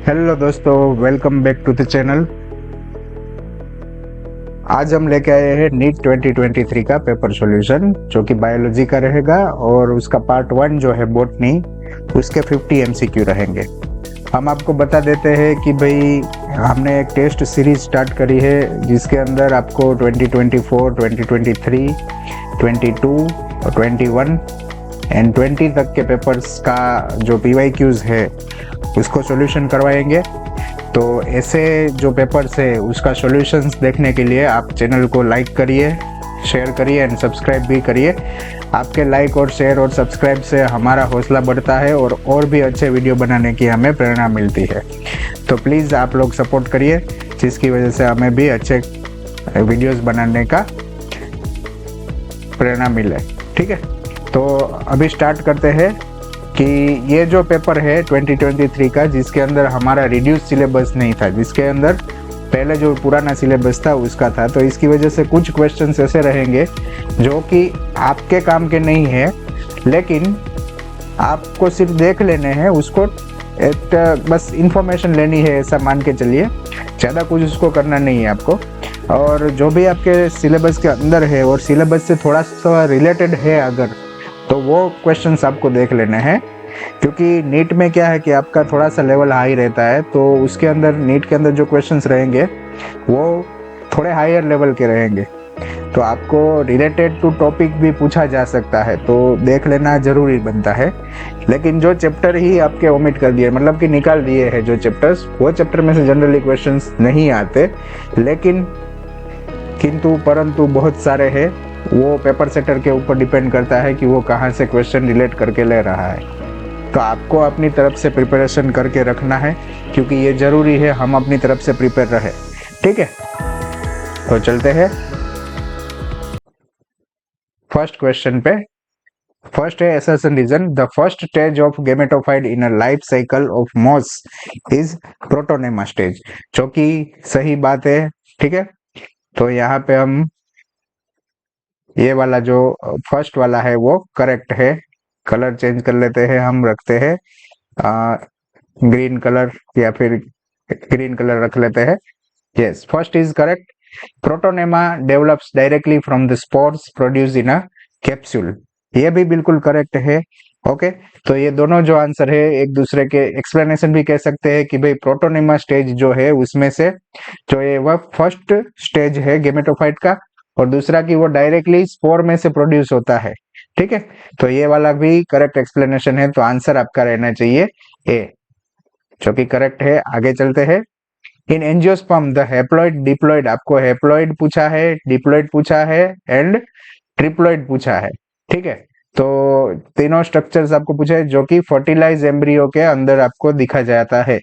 Hello दोस्तों, welcome back to the channel. आज हम लेके आए हैं नीट 2023 का पेपर सॉल्यूशन, जो कि बायोलॉजी का रहेगा और उसका पार्ट 1 जो है बॉटनी, उसके 50 एमसीक्यू रहेंगे। हम आपको बता देते हैं कि भाई हमने एक टेस्ट सीरीज स्टार्ट करी है, जिसके अंदर आपको 2024, 2023, 22 और 21 एंड 20 तक के पेपर्स का जो PYQs है उसको सॉल्यूशन करवाएंगे। तो ऐसे जो पेपर्स है उसका सॉल्यूशंस देखने के लिए आप चैनल को लाइक करिए, शेयर करिए एंड सब्सक्राइब भी करिए। आपके लाइक और शेयर और सब्सक्राइब से हमारा हौसला बढ़ता है और भी अच्छे वीडियो बनाने की हमें प्रेरणा मिलती है। तो प्लीज़ आप लोग सपोर्ट करिए, जिसकी वजह से हमें भी अच्छे वीडियोस बनाने का प्रेरणा मिले। ठीक है, तो अभी स्टार्ट करते हैं कि ये जो पेपर है 2023 का, जिसके अंदर हमारा रिड्यूस सिलेबस नहीं था, जिसके अंदर पहले जो पुराना सिलेबस था उसका था, तो इसकी वजह से कुछ क्वेश्चंस ऐसे रहेंगे जो कि आपके काम के नहीं है, लेकिन आपको सिर्फ देख लेने हैं उसको, एक बस इंफॉर्मेशन लेनी है ऐसा मान के चलिए। ज़्यादा कुछ उसको करना नहीं है आपको। और जो भी आपके सिलेबस के अंदर है और सिलेबस से थोड़ा सा रिलेटेड है अगर, तो वो क्वेश्चंस आपको देख लेने हैं। क्योंकि नीट में क्या है कि आपका थोड़ा सा लेवल हाई रहता है, तो उसके अंदर नीट के अंदर जो क्वेश्चंस रहेंगे वो थोड़े हायर लेवल के रहेंगे, तो आपको रिलेटेड टू टॉपिक भी पूछा जा सकता है, तो देख लेना जरूरी बनता है। लेकिन जो चैप्टर ही आपके ओमिट कर दिए, मतलब कि निकाल दिए हैं जो चैप्टर्स, वो चैप्टर में से जनरली क्वेश्चंस नहीं आते, लेकिन किंतु परंतु बहुत सारे हैं। वो पेपर सेटर के ऊपर डिपेंड करता है कि वो कहाँ से क्वेश्चन रिलेट करके ले रहा है। तो आपको अपनी तरफ से प्रिपरेशन करके रखना है, क्योंकि ये जरूरी है हम अपनी तरफ से प्रिपेयर रहे। ठीक है, तो चलते हैं फर्स्ट क्वेश्चन पे। फर्स्ट है assertion reason, the first stage of gametophyte in a life cycle of moss is protonema stage, जो कि सही बात है। ठीक है, तो यहाँ पे हम ये वाला जो फर्स्ट वाला है वो करेक्ट है। कलर चेंज कर लेते हैं, हम रखते हैं ग्रीन कलर, या फिर ग्रीन कलर रख लेते हैं। Yes, first is correct. Protonema develops directly from the spores produce in a capsule, ये भी बिल्कुल करेक्ट है। ओके, तो ये दोनों जो आंसर है एक दूसरे के एक्सप्लेनेशन भी कह सकते हैं कि भाई प्रोटोनेमा स्टेज जो है उसमें से जो है वह फर्स्ट स्टेज है गेमेटोफाइट का, और दूसरा कि वो डायरेक्टली स्पोर में से प्रोड्यूस होता है। ठीक है, तो ये वाला भी करेक्ट एक्सप्लेनेशन है, तो आंसर आपका रहना चाहिए ए, जो कि करेक्ट है। आगे चलते हैं। इन एंजियोस्पर्म द हैप्लॉइड डिप्लॉइड, आपको हैप्लॉइड पूछा है, डिप्लॉइड पूछा है एंड ट्रिप्लॉइड पूछा है। ठीक है, तो तीनों स्ट्रक्चर्स आपको पूछा है जो कि फर्टिलाइज एम्ब्रियो के अंदर आपको दिखा जाता है,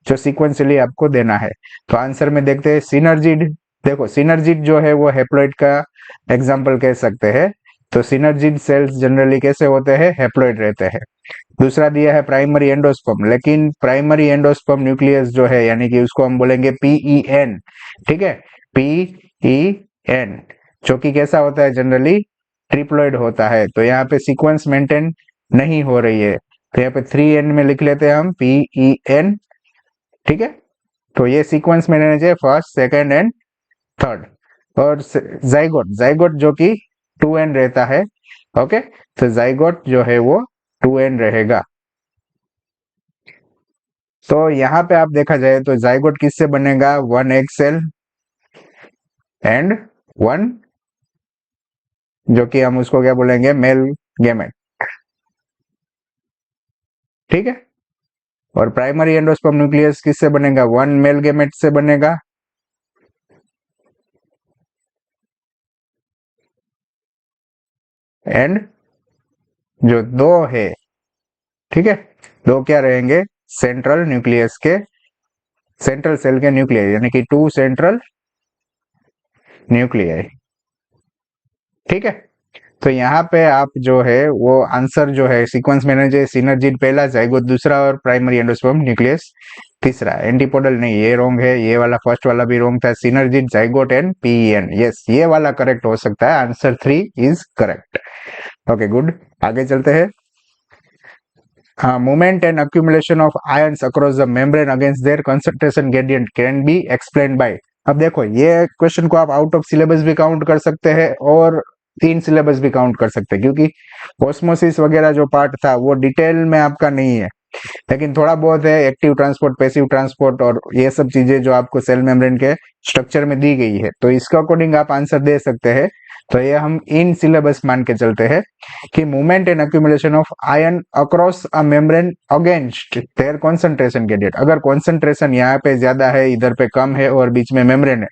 जो सीक्वेंशियली आपको देना है। तो आंसर में देखते हैं सिनर्जिड। देखो, सिनर्जिड जो है वो हैप्लॉइड का एग्जाम्पल कह सकते हैं। तो सिनर्जिड सेल्स जनरली कैसे होते हैं, हैप्लॉइड रहते हैं। दूसरा दिया है प्राइमरी एंडोस्पर्म, लेकिन प्राइमरी एंडोस्पर्म न्यूक्लियस जो है, यानी कि उसको हम बोलेंगे PEN। ठीक है, PEN, जो कि कैसा होता है, जनरली ट्रिप्लॉइड होता है। तो यहाँ पे सीक्वेंस मेंटेन नहीं हो रही है, तो यहाँ पे 3N में लिख लेते हैं हम PEN। ठीक है, तो ये सीक्वेंस में रहना चाहिए फर्स्ट, सेकेंड एंड थर्ड। और जाइगोट, जाइगोट जो कि 2N रहता है। ओके, तो जाइगोट जो है वो 2N रहेगा। तो यहाँ पे आप देखा जाए तो जाइगोट किससे बनेगा, 1 एग सेल एंड 1, जो कि हम उसको क्या बोलेंगे, मेल गैमेट। ठीक है, और प्राइमरी एंडोस्पर्म न्यूक्लियस किससे बनेगा, 1 मेल गैमेट से बनेगा एंड जो 2 है, ठीक है, 2 क्या रहेंगे, सेंट्रल न्यूक्लियस के, सेंट्रल सेल के न्यूक्लियस, यानी कि 2 सेंट्रल न्यूक्लियाई। ठीक है, तो यहाँ पे आप जो है वो आंसर जो है सीक्वेंस मैनेजर, सिनर्जिड पहला, जाइगोट दूसरा और प्राइमरी एंडोस्पर्म न्यूक्लियस तीसरा। एंटीपोडल नहीं, ये रॉन्ग है, ये वाला फर्स्ट वाला भी रॉन्ग था, synergid, zygote and PEN। Yes, ये वाला करेक्ट हो सकता है, answer 3 is correct. Okay, good, आगे चलते हैं। हाँ, movement and accumulation of ions across the membrane against their concentration gradient can be explained by। अब देखो ये क्वेश्चन को आप आउट ऑफ सिलेबस भी काउंट कर सकते हैं और तीन सिलेबस भी काउंट कर सकते हैं, क्योंकि ऑस्मोसिस वगैरह जो पार्ट था वो डिटेल में आपका नहीं है, लेकिन थोड़ा बहुत है एक्टिव ट्रांसपोर्ट, पैसिव ट्रांसपोर्ट और ये सब चीजें जो आपको सेल मेम्ब्रेन के स्ट्रक्चर में दी गई है, तो इसके अकॉर्डिंग आप आंसर दे सकते हैं। तो ये हम इन सिलेबस मान के चलते हैं कि movement and accumulation of ion across a membrane against their concentration gradient. अगर कॉन्सेंट्रेशन यहाँ पे ज्यादा है, इधर पे कम है और बीच में मेम्ब्रेन है,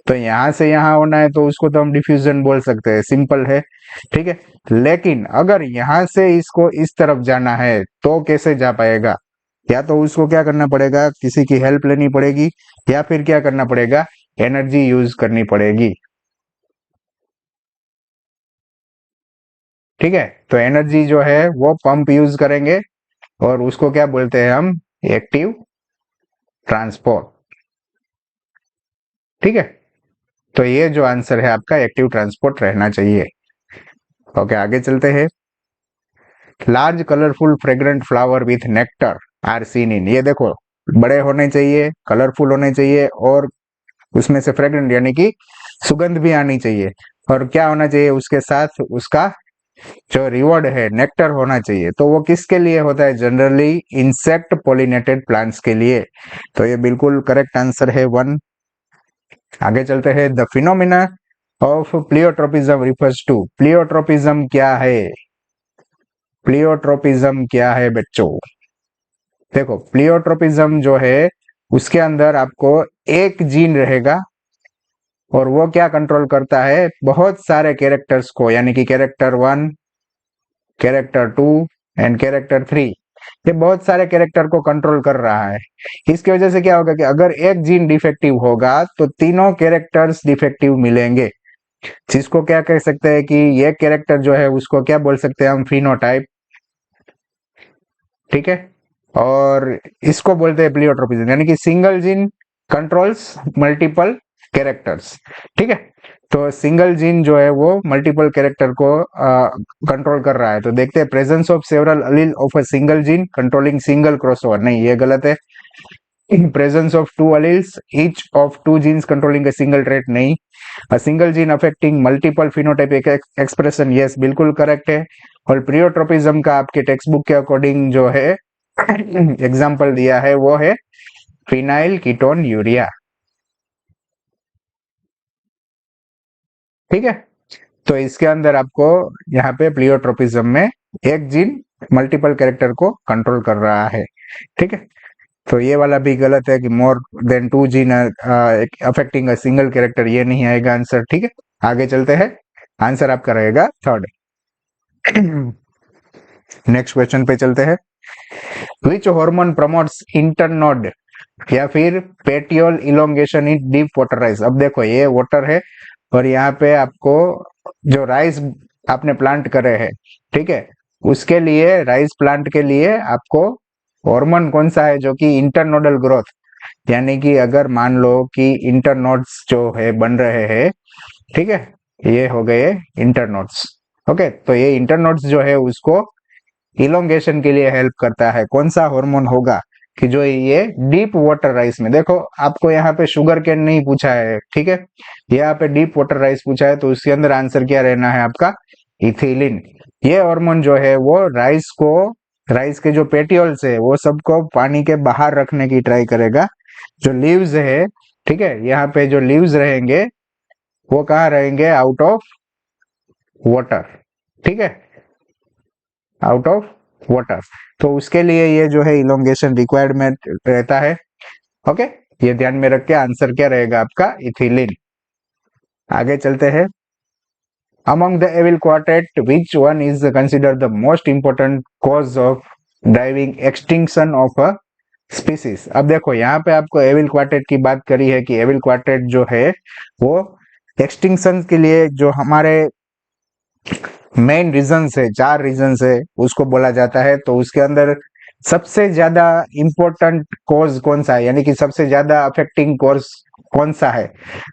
तो यहाँ से यहाँ होना है तो उसको तो हम डिफ्यूजन बोल सकते हैं, सिंपल है, ठीक है। लेकिन अगर यहाँ से इसको इस तरफ जाना है तो कैसे जा पाएगा? या तो उसको क्या करना पड़ेगा, किसी की हेल्प लेनी पड़ेगी, या फिर क्या करना पड़ेगा, एनर्जी यूज करनी पड़ेगी, ठीक है। तो एनर्जी जो है वो पंप यूज करेंगे और उसको क्या बोलते हैं हम, एक्टिव ट्रांसपोर्ट, ठीक है। तो ये जो आंसर है आपका एक्टिव ट्रांसपोर्ट रहना चाहिए। ओके, आगे चलते हैं। Large colourful fragrant flower with nectar are seen in. ये देखो बड़े होने चाहिए, कलरफुल होने चाहिए और उसमें से फ्रेग्रेंट यानी कि सुगंध भी आनी चाहिए, और क्या होना चाहिए उसके साथ, उसका जो रिवॉर्ड है नेक्टर होना चाहिए। तो वो किसके लिए होता है? जनरली इंसेक्ट पॉलिनेटेड प्लांट्स के लिए। तो ये बिल्कुल करेक्ट आंसर है 1। आगे चलते हैं। The phenomena of pleiotropism refers to. Pleiotropism क्या है? प्लियोट्रोपिज्म क्या है बच्चों? देखो प्लियोट्रोपिज्म जो है उसके अंदर आपको एक जीन रहेगा और वो क्या कंट्रोल करता है, बहुत सारे कैरेक्टर्स को, यानी कि कैरेक्टर 1, कैरेक्टर 2 एंड कैरेक्टर 3। ये बहुत सारे कैरेक्टर को कंट्रोल कर रहा है। इसकी वजह से क्या होगा कि अगर एक जीन डिफेक्टिव होगा तो तीनों कैरेक्टर्स डिफेक्टिव मिलेंगे, जिसको क्या कह सकते हैं कि ये कैरेक्टर जो है उसको क्या बोल सकते हैं हम, फिनोटाइप, ठीक है। और इसको बोलते हैं प्लियोट्रोपिज्म, यानी कि single gene controls multiple characters, ठीक है। तो सिंगल जीन जो है वो मल्टीपल कैरेक्टर को कंट्रोल कर रहा है। तो देखते हैं, presence of several allele of a single gene controlling single crossover, नहीं ये गलत है। Presence of two alleles each of two genes controlling a single trait, नहीं। A single gene affecting multiple phenotypic expression, yes बिल्कुल correct है। और प्लियोट्रोपिज्म का आपके टेक्स्ट बुक के अकॉर्डिंग जो है एग्जाम्पल दिया है वो है फिनाइल कीटोन यूरिया, ठीक है। तो इसके अंदर आपको यहाँ पे प्लियोट्रोपिज्म में एक जीन मल्टीपल कैरेक्टर को कंट्रोल कर रहा है, ठीक है। तो ये वाला भी गलत है कि more than two gene affecting a single character, ये नहीं आएगा आंसर, ठीक है। आगे चलते हैं, आंसर आपका रहेगा 3rd। नेक्स्ट क्वेश्चन पे चलते हैं। विच हार्मोन प्रमोट्स इंटरनोड या फिर पेटियोल इलोंगेशन इन डीप वाटर राइस। अब देखो ये वाटर है और यहाँ पे आपको जो राइस आपने प्लांट करे हैं, ठीक है, उसके लिए राइस प्लांट के लिए आपको हार्मोन कौन सा है जो कि इंटरनोडल ग्रोथ, यानी कि अगर मान लो कि इंटरनोड्स जो है बन रहे हैं, ठीक है, ये हो गए इंटरनोड्स। ओके, तो ये इंटरनोड्स जो है उसको इलोंगेशन के लिए हेल्प करता है। कौन सा हार्मोन होगा कि जो ये डीप वाटर राइस में, देखो आपको यहाँ पे शुगर केन नहीं पूछा है, ठीक है, यहाँ पे डीप वाटर राइस पूछा है, तो उसके अंदर आंसर क्या रहना है आपका, इथिलीन। ये हार्मोन जो है वो राइस को, राइस के जो पेटियोल्स है वो सबको पानी के बाहर रखने की ट्राई करेगा। जो लीव्स है, ठीक है, यहाँ पे जो लीव्स रहेंगे वो कहाँ रहेंगे, आउट ऑफ वाटर, ठीक है, आउट ऑफ वाटर। तो उसके लिए ये जो है इलोंगेशन रिक्वायरमेंट रहता है। ओके, ये ध्यान में रख के आंसर क्या रहेगा आपका, इथिलीन। आगे चलते हैं। Among the evil quartet which one is considered the most important cause of driving extinction of a species. अब देखो यहाँ पे आपको एविल क्वार्टेट की बात करी है कि एविल क्वार्टेट जो है वो एक्सटिंक्शन के लिए जो हमारे मेन रीजन है, 4 रीजन है, उसको बोला जाता है। तो उसके अंदर सबसे ज्यादा इंपॉर्टेंट कॉज कौन सा है, यानी कि सबसे ज्यादा अफेक्टिंग कॉज कौन सा है?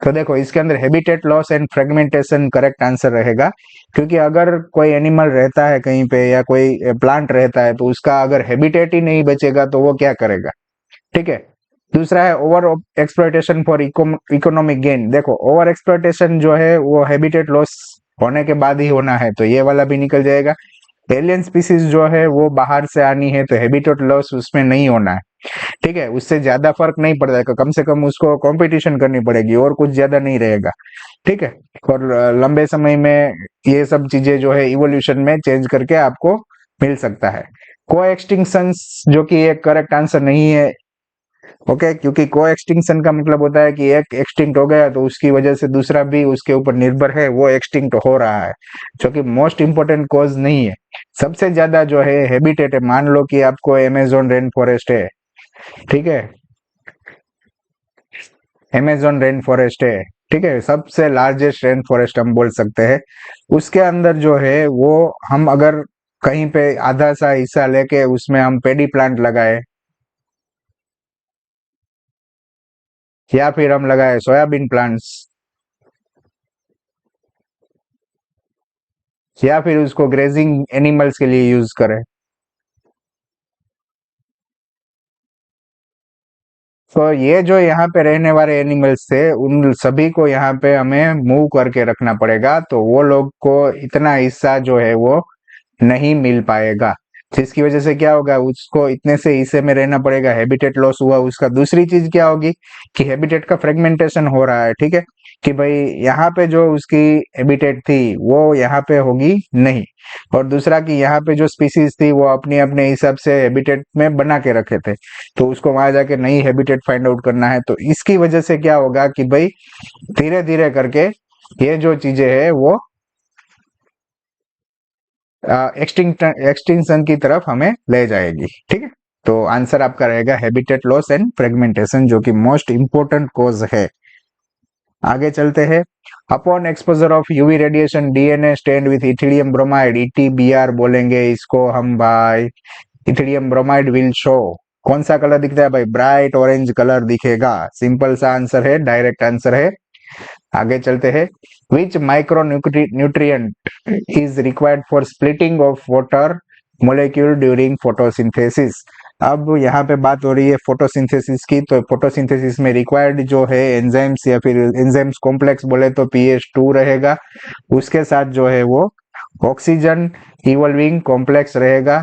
तो देखो इसके अंदर habitat loss and fragmentation correct answer रहेगा, क्योंकि अगर कोई एनिमल रहता है कहीं पे या कोई प्लांट रहता है तो उसका अगर हैबिटेट ही नहीं बचेगा तो वो क्या करेगा, ठीक है। दूसरा है over exploitation for economic gain. देखो ओवर एक्सप्लॉइटेशन जो है वो हैबिटेट लॉस होने के बाद ही होना है, तो ये वाला भी निकल जाएगा। एलियन स्पीसीज जो है वो बाहर से आनी है तो हैबिटेट लॉस उसमें नहीं होना है, ठीक है। उससे ज्यादा फर्क नहीं पड़ जाएगा, कम से कम उसको कंपटीशन करनी पड़ेगी और कुछ ज्यादा नहीं रहेगा, ठीक है। और लंबे समय में ये सब चीजें जो है इवोल्यूशन में चेंज करके आपको मिल सकता है। को एक्सटिंक्शंस जो कि एक करेक्ट आंसर नहीं है, ओके, क्योंकि को एक्सटिंक्शन का मतलब होता है कि एक एक्सटिंक्ट हो गया तो उसकी वजह से दूसरा भी उसके ऊपर निर्भर है, वो एक्सटिंक्ट हो रहा है, जो कि मोस्ट इंपोर्टेंट कॉज नहीं है। सबसे ज्यादा जो है हैबिटेट है, मान लो कि आपको अमेजोन रेन फॉरेस्ट है, ठीक है, अमेजोन रेन फॉरेस्ट है, ठीक है, सबसे लार्जेस्ट रेन फॉरेस्ट हम बोल सकते हैं। उसके अंदर जो है वो हम अगर कहीं पे आधा सा हिस्सा लेके उसमें हम पेडी प्लांट लगाए या फिर हम लगाए सोयाबीन प्लांट्स या फिर उसको ग्रेजिंग एनिमल्स के लिए यूज करें, तो ये जो यहाँ पे रहने वाले एनिमल्स थे उन सभी को यहाँ पे हमें मूव करके रखना पड़ेगा, तो वो लोग को इतना हिस्सा जो है वो नहीं मिल पाएगा, जिसकी वजह से क्या होगा, उसको इतने से हिस्से में रहना पड़ेगा, हैबिटेट लॉस हुआ उसका। दूसरी चीज क्या होगी कि हैबिटेट का फ्रेगमेंटेशन हो रहा है, ठीक है, कि भाई यहाँ पे जो उसकी हैबिटेट थी वो यहाँ पे होगी नहीं, और दूसरा कि यहाँ पे जो स्पीसीज थी वो अपने अपने हिसाब से हैबिटेट में बना के रखे थे, तो उसको वहां जाके नई हैबिटेट फाइंड आउट करना है। तो इसकी वजह से क्या होगा कि भाई धीरे धीरे करके ये जो चीजें है वो एक्सटिंक्शन की तरफ हमें ले जाएगी, ठीक है। तो आंसर आपका रहेगा हैबिटेट लॉस एंड फ्रेगमेंटेशन, जो कि मोस्ट इंपोर्टेंट कॉज है। आगे चलते हैं। Upon exposure of UV radiation DNA stained with ethidium bromide, ETBR बोलेंगे इसको हम भाई। इथिलियम ब्रोमाइड विल शो, कौन सा कलर दिखता है भाई, ब्राइट ऑरेंज कलर दिखेगा। सिंपल सा आंसर है, डायरेक्ट आंसर है। आगे चलते हैं। Which micro nutrient is required for splitting of water molecule during photosynthesis. अब यहाँ पे बात हो रही है फोटोसिंथेसिस की, तो फोटोसिंथेसिस में रिक्वायर्ड जो है एंजाइम्स या फिर एंजाइम्स कॉम्प्लेक्स बोले तो पीएच2 रहेगा, उसके साथ जो है वो ऑक्सीजन इवॉल्विंग कॉम्प्लेक्स रहेगा,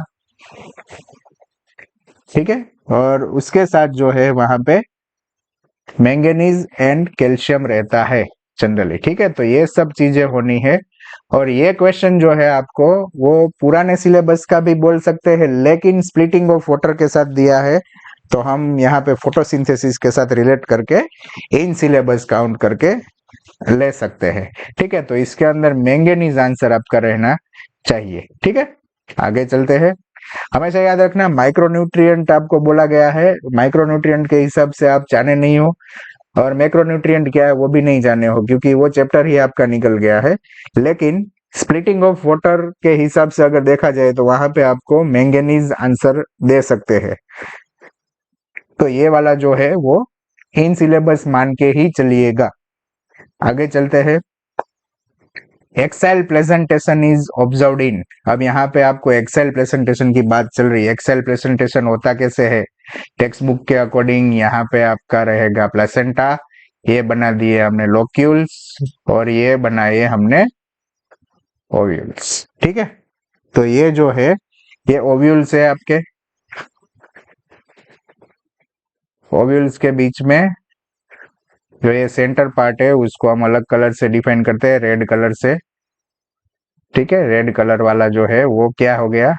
ठीक है, और उसके साथ जो है वहां पे मैंगनीज एंड कैल्शियम रहता है जनरली, ठीक है। तो ये सब चीजें होनी है, और ये क्वेश्चन जो है आपको वो पुराने सिलेबस का भी बोल सकते हैं, लेकिन स्प्लिटिंग ऑफ वाटर के साथ दिया है, तो हम यहाँ पे फोटोसिंथेसिस के साथ रिलेट करके इन सिलेबस काउंट करके ले सकते हैं, ठीक है। तो इसके अंदर मैंगनीज आंसर आपका रहना चाहिए, ठीक है। आगे चलते हैं। हमेशा याद रखना माइक्रोन्यूट्रिएंट आपको बोला गया है, माइक्रोन्यूट्रिएंट के हिसाब से आप जाने नहीं हो, और मैक्रोन्यूट्रिएंट क्या है वो भी नहीं जाने हो, क्योंकि वो चैप्टर ही आपका निकल गया है। लेकिन स्प्लिटिंग ऑफ वाटर के हिसाब से अगर देखा जाए तो वहां पे आपको मैंगनीज आंसर दे सकते हैं, तो ये वाला जो है वो इन सिलेबस मान के ही चलिएगा। आगे चलते हैं। Axile presentation is observed in, अब यहाँ पे आपको एक्सेल प्रेजेंटेशन की बात चल रही है। एक्सेल प्रेजेंटेशन होता कैसे है, टेक्स्ट बुक के अकॉर्डिंग यहाँ पे आपका रहेगा प्लेसेंटा, ये बना दिए हमने लोक्यूल्स, और ये बनाए हमने ओव्यूल्स, ठीक है। तो ये जो है ये ओव्यूल्स है आपके, ओव्यूल्स के बीच में जो ये सेंटर पार्ट है उसको हम अलग कलर से डिफाइन करते हैं, रेड कलर से, ठीक है। रेड कलर वाला जो है वो क्या हो गया,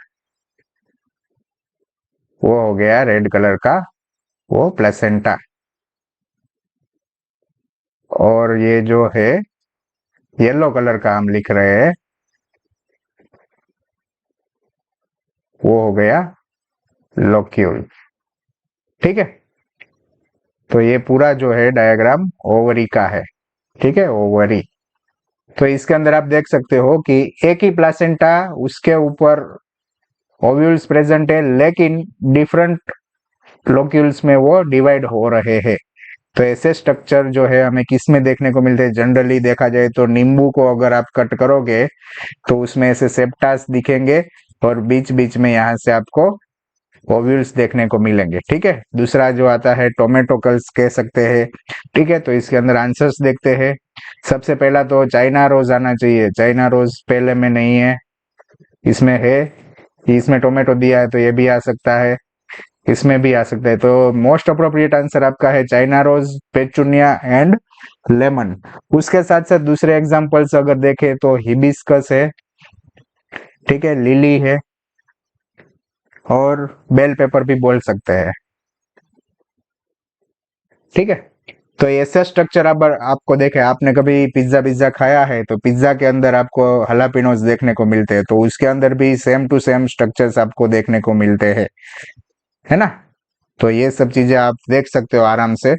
वो हो गया रेड कलर का वो प्लेसेंटा, और ये जो है येलो कलर का हम लिख रहे हैं वो हो गया लोक्यूल, ठीक है। तो ये पूरा जो है डायग्राम ओवरी का है, ठीक है, ओवरी। तो इसके अंदर आप देख सकते हो कि एक ही प्लासेंटा, उसके ऊपर ओव्यूल्स प्रेजेंट है, लेकिन डिफरेंट लोक्यूल्स में वो डिवाइड हो रहे हैं। तो ऐसे स्ट्रक्चर जो है हमें किस में देखने को मिलते हैं? जनरली देखा जाए तो नींबू को अगर आप कट करोगे तो उसमें ऐसे सेप्टास दिखेंगे और बीच बीच में यहाँ से आपको ओव्यूल्स देखने को मिलेंगे। ठीक है, दूसरा जो आता है टोमेटोकल्स कह सकते हैं। ठीक है, तो इसके अंदर आंसर्स देखते हैं। सबसे पहला तो चाइना रोज आना चाहिए। चाइना रोज पहले में नहीं है, इसमें है। इसमें टोमेटो दिया है तो ये भी आ सकता है, इसमें भी आ सकता है। तो मोस्ट अप्रोप्रिएट आंसर आपका है चाइना रोज, पेचुनिया एंड लेमन। उसके साथ साथ दूसरे एग्जांपल्स अगर देखें तो हिबिस्कस है, ठीक है, लिली है और बेल पेपर भी बोल सकते हैं। ठीक है, तो ऐसा स्ट्रक्चर अब आपको देखे, आपने कभी पिज्जा पिज्जा खाया है तो पिज्जा के अंदर आपको हलापिनोस देखने को मिलते हैं, तो उसके अंदर भी सेम टू सेम स्ट्रक्चर्स आपको देखने को मिलते हैं, है ना। तो ये सब चीजें आप देख सकते हो आराम से।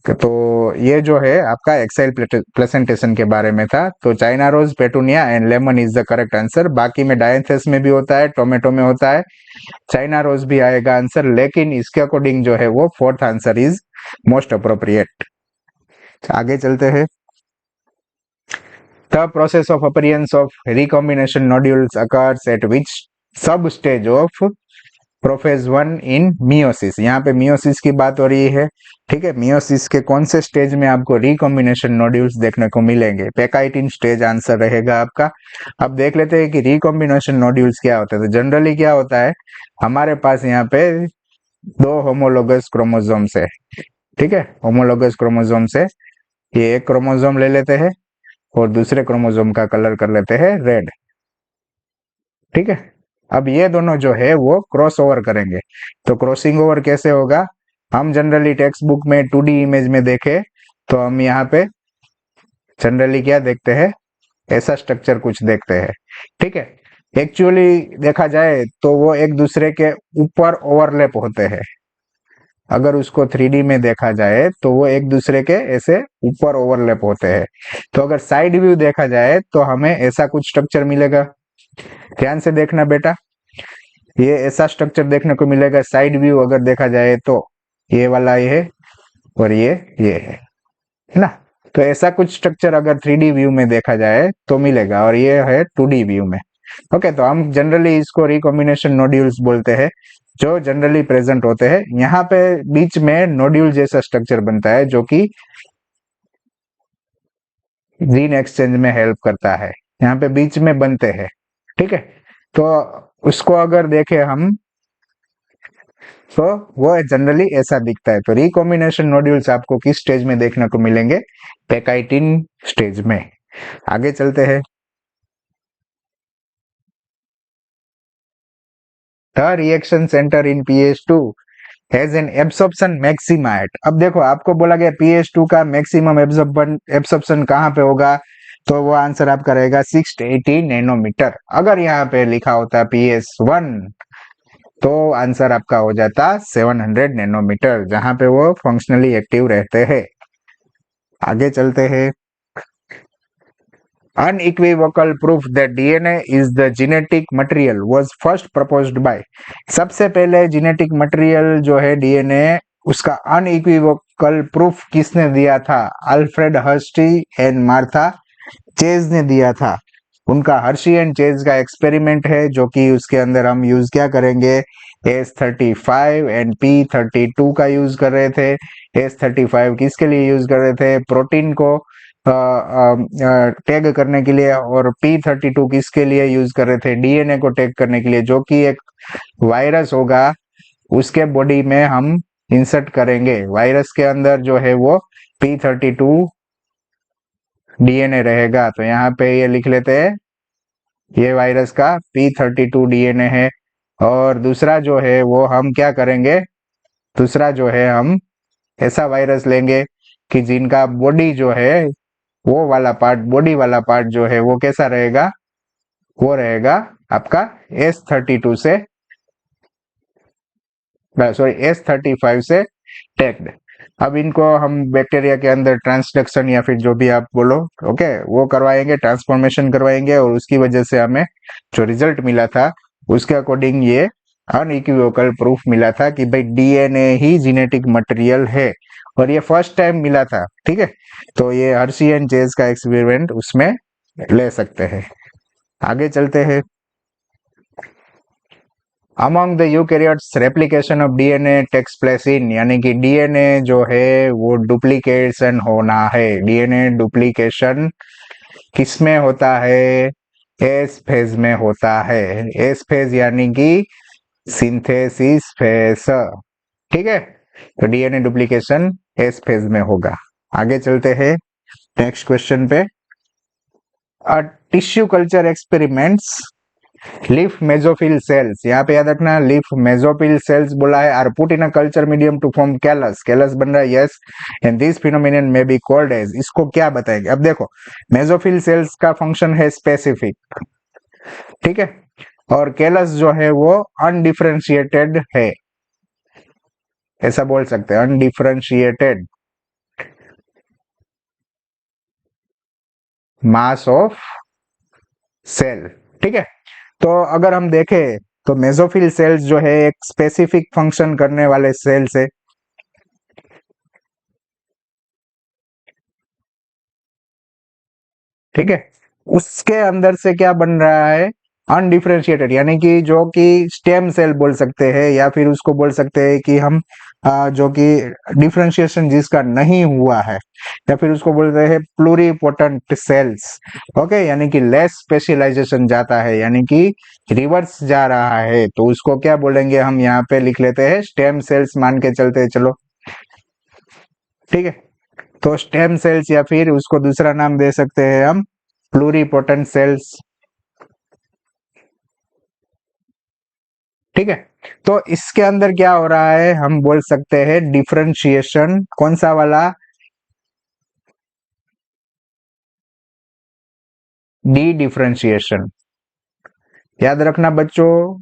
तो ये जो है आपका एक्साइल प्लेसेंटेशन के बारे में था। तो China rose, petunia and lemon is the correct answer. बाकी में डायंथेस में भी होता है, टोमेटो में होता है, चाइना रोज भी आएगा आंसर, लेकिन इसके अकॉर्डिंग जो है वो fourth answer is most appropriate. आगे चलते हैं। The process of appearance of recombination nodules occurs at which sub stage of prophase 1 in meiosis. यहाँ पे मियोसिस की बात हो रही है। ठीक है, मियोसिस के कौन से स्टेज में आपको रिकॉम्बिनेशन नोड्यूल्स देखने को मिलेंगे? पेकाइटिन स्टेज आंसर रहेगा आपका। अब देख लेते हैं कि रिकॉम्बिनेशन नोड्यूल्स क्या होता है। तो जनरली क्या होता है, हमारे पास यहाँ पे दो होमोलोगस क्रोमोसोम्स है। ठीक है, होमोलोगस क्रोमोसोम्स है। ये एक क्रोमोसोम ले लेते हैं और दूसरे क्रोमोसोम का कलर कर लेते हैं रेड। ठीक है, अब ये दोनों जो है वो क्रॉस ओवर करेंगे। तो क्रॉसिंग ओवर कैसे होगा? हम जनरली टेक्स्ट बुक में 2D इमेज में देखे तो हम यहाँ पे जनरली क्या देखते हैं, ऐसा स्ट्रक्चर कुछ देखते हैं। ठीक है, एक्चुअली देखा जाए तो वो एक दूसरे के ऊपर ओवरलैप होते हैं। अगर उसको 3D में देखा जाए तो वो एक दूसरे के ऐसे ऊपर ओवरलैप होते हैं। तो अगर साइड व्यू देखा जाए तो हमें ऐसा कुछ स्ट्रक्चर मिलेगा। ध्यान से देखना बेटा, ये ऐसा स्ट्रक्चर देखने को मिलेगा। साइड व्यू अगर देखा जाए तो ये वाला ये है और ये है ना। तो ऐसा कुछ स्ट्रक्चर अगर 3D व्यू में देखा जाए तो मिलेगा, और ये है 2D व्यू में। ओके, तो हम जनरली इसको रिकॉम्बिनेशन नोड्यूल्स बोलते हैं, जो जनरली प्रेजेंट होते हैं। यहाँ पे बीच में नोड्यूल जैसा स्ट्रक्चर बनता है जो कि जीन एक्सचेंज में हेल्प करता है, यहाँ पे बीच में बनते हैं। ठीक है, तो उसको अगर देखें हम तो वो जनरली ऐसा दिखता है। तो रिकॉम्बिनेशन नोड्यूल्स आपको किस स्टेज में देखने को मिलेंगे? पेकाइटिन स्टेज में। आगे चलते हैं। The reaction centre in pH2 has an absorption maxima eight. अब देखो, आपको बोला गया pH2 का मैक्सिमम एब्सॉर्प्शन कहाँ पे होगा, तो वो आंसर आपका रहेगा 680 नैनोमीटर। अगर यहाँ पे लिखा होता pH1 तो आंसर आपका हो जाता 700 नैनोमीटर, जहां पे वो फंक्शनली एक्टिव रहते हैं। आगे चलते हैं। unequivocal proof that DNA is the genetic material was first proposed by। सबसे पहले जेनेटिक मटेरियल जो है डीएनए, उसका अनइक्विवोकल प्रूफ किसने दिया था? Alfred Hershey and Martha chase ने दिया था। उनका हर्शी एंड चेज का एक्सपेरिमेंट है, जो कि उसके अंदर हम यूज क्या करेंगे, S35 एंड P32 का यूज कर रहे थे। S35 किसके लिए यूज कर रहे थे? प्रोटीन को टैग करने के लिए, और P32 किसके लिए यूज कर रहे थे? डीएनए को टैग करने के लिए, जो कि एक वायरस होगा उसके बॉडी में हम इंसर्ट करेंगे। वायरस के अंदर जो है वो P32 डीएनए रहेगा। तो यहाँ पे ये लिख लेते हैं, ये वायरस का P32 डीएनए है। और दूसरा जो है वो हम क्या करेंगे, दूसरा जो है हम ऐसा वायरस लेंगे कि जिनका बॉडी जो है, वो वाला पार्ट, बॉडी वाला पार्ट जो है वो कैसा रहेगा, वो रहेगा आपका S32 से, सॉरी S35 से टैग्ड। अब इनको हम बैक्टीरिया के अंदर ट्रांसडक्शन या फिर जो भी आप बोलो, ओके, वो करवाएंगे, ट्रांसफॉर्मेशन करवाएंगे, और उसकी वजह से हमें जो रिजल्ट मिला था उसके अकॉर्डिंग ये अनइक्विवोकल प्रूफ मिला था कि भाई डीएनए ही जेनेटिक मटेरियल है। और ये फर्स्ट टाइम मिला था, ठीक है। तो ये हर्शी एंड चेज का एक्सपेरिमेंट उसमें ले सकते हैं। आगे चलते हैं। Among the eukaryotes replication of DNA takes place in, यानी कि डीएनए जो है वो डुप्लीकेशन होना है। डीएनए डुप्लीकेशन किसमें होता है? एस फेज में होता है। एस फेज यानी कि सिंथेसिस फेज, ठीक है। तो डीएनए डुप्लीकेशन एस फेज में होगा। आगे चलते हैं नेक्स्ट क्वेश्चन पे। Tissue culture experiments leaf mesophyll cells, यहाँ पे याद रखना लीफ मेसोफिल सेल्स बोला है, are put in a culture medium to form callus. Callus बन रहा है, yes. And this phenomenon may be called as, इसको क्या बताएंगे? अब देखो, मेसोफिल सेल्स का फंक्शन है स्पेसिफिक, ठीक है। और कैलस जो है वो अनडिफरेंशिएटेड है, ऐसा बोल सकते हैं, अनडिफरेंशिएटेड मास ऑफ सेल, ठीक है। तो अगर हम देखें तो मेसोफिल सेल्स जो है एक स्पेसिफिक फंक्शन करने वाले सेल्स है, ठीक है। उसके अंदर से क्या बन रहा है? अनडिफरेंशिएटेड, यानी कि जो कि स्टेम सेल बोल सकते हैं, या फिर उसको बोल सकते हैं कि हम जो कि डिफरेंशिएशन जिसका नहीं हुआ है, या फिर उसको बोलते हैं प्लूरिपोटेंट सेल्स। ओके, यानी कि लेस स्पेशलाइजेशन जाता है, यानी कि रिवर्स जा रहा है, तो उसको क्या बोलेंगे? हम यहाँ पे लिख लेते हैं स्टेम सेल्स मान के चलते हैं, चलो, ठीक है। तो स्टेम सेल्स, या फिर उसको दूसरा नाम दे सकते हैं हम प्लूरिपोटेंट सेल्स, ठीक है। तो इसके अंदर क्या हो रहा है? हम बोल सकते हैं डिफरेंशिएशन, कौन सा वाला? D differentiation. याद रखना बच्चों,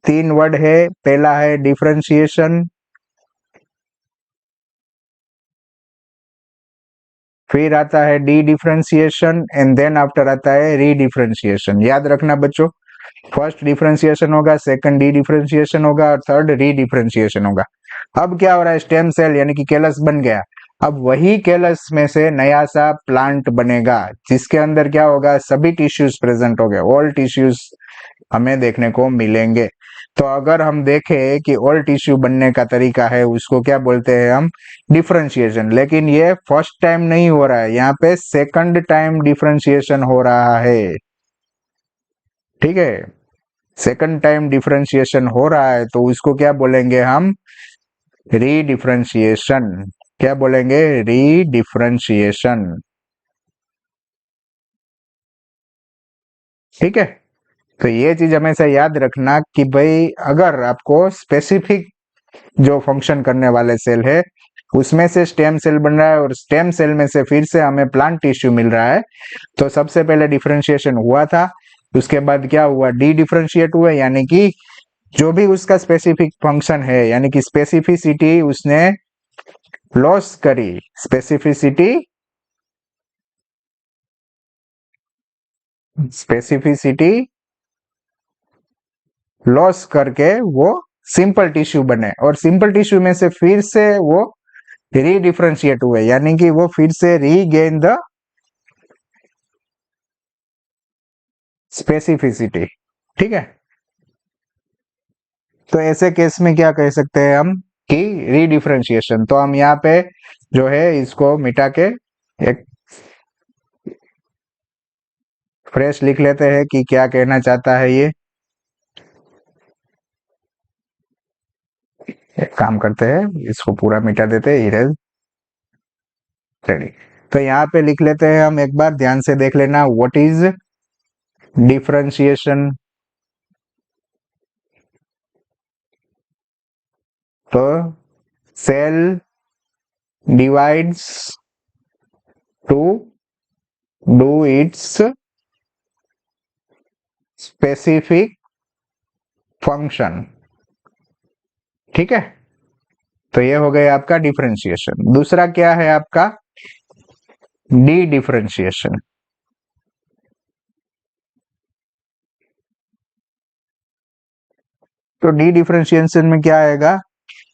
तीन वर्ड है, पहला है डिफरेंशिएशन, फिर आता है dedifferentiation, and then after आता है री डिफरेंशिएशन। याद रखना बच्चों, फर्स्ट डिफरेंशिएशन होगा, सेकंड डी डिफरेंशिएशन होगा, और थर्ड री डिफरेंशिएशन होगा। अब क्या हो रहा है? स्टेम सेल यानी कि कैलस बन गया। अब वही कैलस में से नया सा प्लांट बनेगा, जिसके अंदर क्या होगा? सभी टिश्यूज प्रेजेंट हो गए, ऑल टिश्यूज हमें देखने को मिलेंगे। तो अगर हम देखें कि ऑल टिश्यू बनने का तरीका है, उसको क्या बोलते हैं हम? डिफरेंशिएशन। लेकिन ये फर्स्ट टाइम नहीं हो रहा है, यहाँ पे सेकंड टाइम डिफरेंशिएशन हो रहा है, ठीक है। सेकंड टाइम डिफरेंशिएशन हो रहा है, तो उसको क्या बोलेंगे हम? री डिफरेंशिएशन। क्या बोलेंगे? री डिफरेंशिएशन, ठीक है। तो ये चीज हमेशा याद रखना कि भाई अगर आपको स्पेसिफिक जो फंक्शन करने वाले सेल है उसमें से स्टेम सेल बन रहा है, और स्टेम सेल में से फिर से हमें प्लांट टिश्यू मिल रहा है, तो सबसे पहले डिफरेंशिएशन हुआ था, उसके बाद क्या हुआ? डी डिफरेंशिएट हुआ, यानी कि जो भी उसका स्पेसिफिक फंक्शन है, यानी कि स्पेसिफिसिटी उसने लॉस करी। स्पेसिफिसिटी, स्पेसिफिसिटी लॉस करके वो सिंपल टिश्यू बने, और सिंपल टिश्यू में से फिर से वो रीडिफरेंशिएट हुए, यानी कि वो फिर से रीगेन द स्पेसिफिसिटी, ठीक है। तो ऐसे केस में क्या कह सकते हैं हम कि रीडिफरेंशिएशन। तो हम यहाँ पे जो है इसको मिटा के एक फ्रेश लिख लेते हैं कि क्या कहना चाहता है ये। एक काम करते हैं, इसको पूरा मिटा देते हैं, इरेज, रेडी। तो यहाँ पे लिख लेते हैं हम, एक बार ध्यान से देख लेना, व्हाट इज डिफरेंशिएशन। तो cell divides to do its specific function, ठीक है। तो ये हो गया आपका डिफरेंशिएशन। दूसरा क्या है आपका? D differentiation. तो डी डिफरेंशिएशन में क्या आएगा?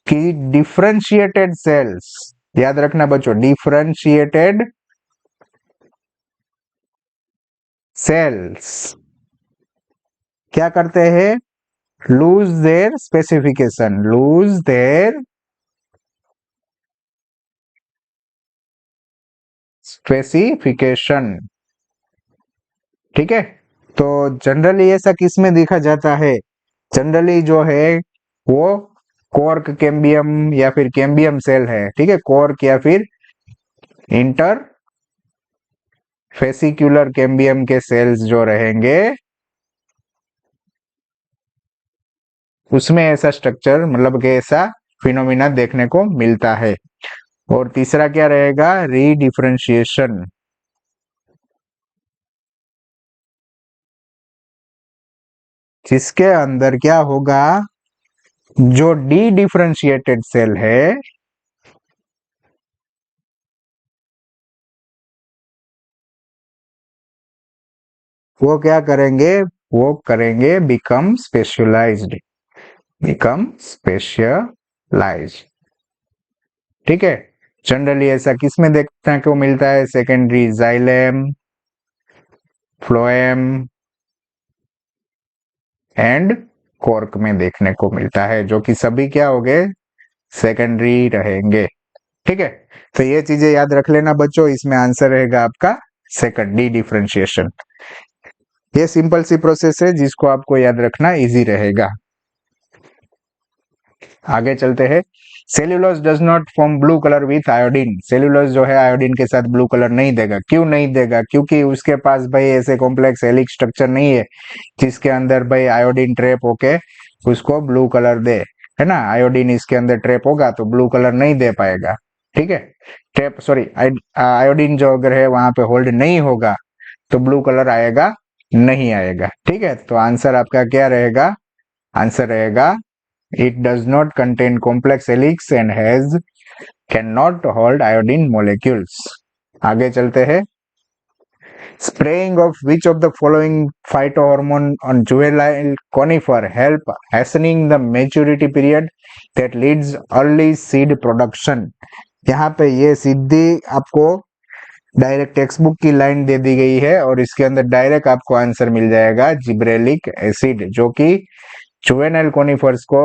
कि डिफरेंशिएटेड सेल्स, याद रखना बच्चों, डिफरेंशिएटेड सेल्स क्या करते हैं, lose their specification, lose their specification. ठीक है, तो जनरली ऐसा किस में देखा जाता है, जनरली जो है वो कॉर्क कैम्बियम या फिर कैम्बियम सेल है, ठीक है, कॉर्क या फिर इंटर फेसिक्यूलर कैम्बियम के सेल्स जो रहेंगे उसमें ऐसा स्ट्रक्चर मतलब कि ऐसा फिनोमिना देखने को मिलता है। और तीसरा क्या रहेगा, रीडिफरेंशिएशन, जिसके अंदर क्या होगा, जो डी डिफरेंशिएटेड सेल है वो क्या करेंगे, वो करेंगे बिकम स्पेशलाइज्ड, बिकम स्पेशलाइज्ड। ठीक है, जनरली ऐसा किस में देखने को मिलता है, secondary xylem, phloem and cork में देखने को मिलता है, जो कि सभी क्या हो गए, सेकेंडरी रहेंगे। ठीक है, तो ये चीजें याद रख लेना बच्चों, इसमें आंसर रहेगा आपका सेकंड, डी डिफरेंशिएशन। ये सिंपल सी प्रोसेस है जिसको आपको याद रखना इजी रहेगा। आगे चलते हैं, cellulose does not form blue colour with iodine, cellulose जो है आयोडीन के साथ ब्लू कलर नहीं देगा, क्यों नहीं देगा, क्योंकि उसके पास भाई ऐसे कॉम्प्लेक्स हेलिक्स स्ट्रक्चर नहीं है जिसके अंदर भाई आयोडीन ट्रैप होके उसको ब्लू कलर दे, है ना, आयोडीन इसके अंदर ट्रैप होगा तो ब्लू कलर नहीं दे पाएगा। ठीक है, ट्रैप सॉरी आयोडीन जो अगर है वहां पे होल्ड नहीं होगा तो ब्लू कलर आएगा नहीं आएगा। ठीक है, तो आंसर आपका क्या रहेगा, आंसर रहेगा it does not contain complex helix and has cannot hold iodine molecules। आगे चलते हैं, spraying of which of the following phytohormone on juvenile conifer help hastening the maturity period that leads early seed production। यहाँ पे ये सीधी आपको direct text book की line दे दी गई है और इसके अंदर डायरेक्ट आपको आंसर मिल जाएगा, जिब्रेलिक एसिड, जो कि जुवेनाइल कोनिफर्स को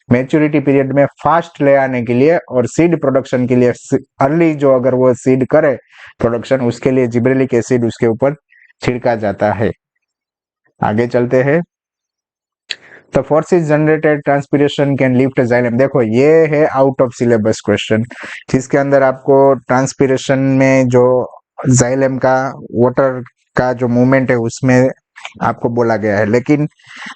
मैच्योरिटी पीरियड में फास्ट ले आने के लिए और सीड प्रोडक्शन के लिए अर्ली जो अगर वो सीड करे प्रोडक्शन उसके लिए जिब्रेलिक एसिड उसके ऊपर छिड़का जाता है। आगे चलते हैं, the forces generated transpiration can lift xylem, देखो ये है आउट ऑफ सिलेबस क्वेश्चन जिसके अंदर आपको ट्रांसपिरेशन में जो जाइलम का वाटर का जो मूवमेंट है उसमें आपको बोला गया है, लेकिन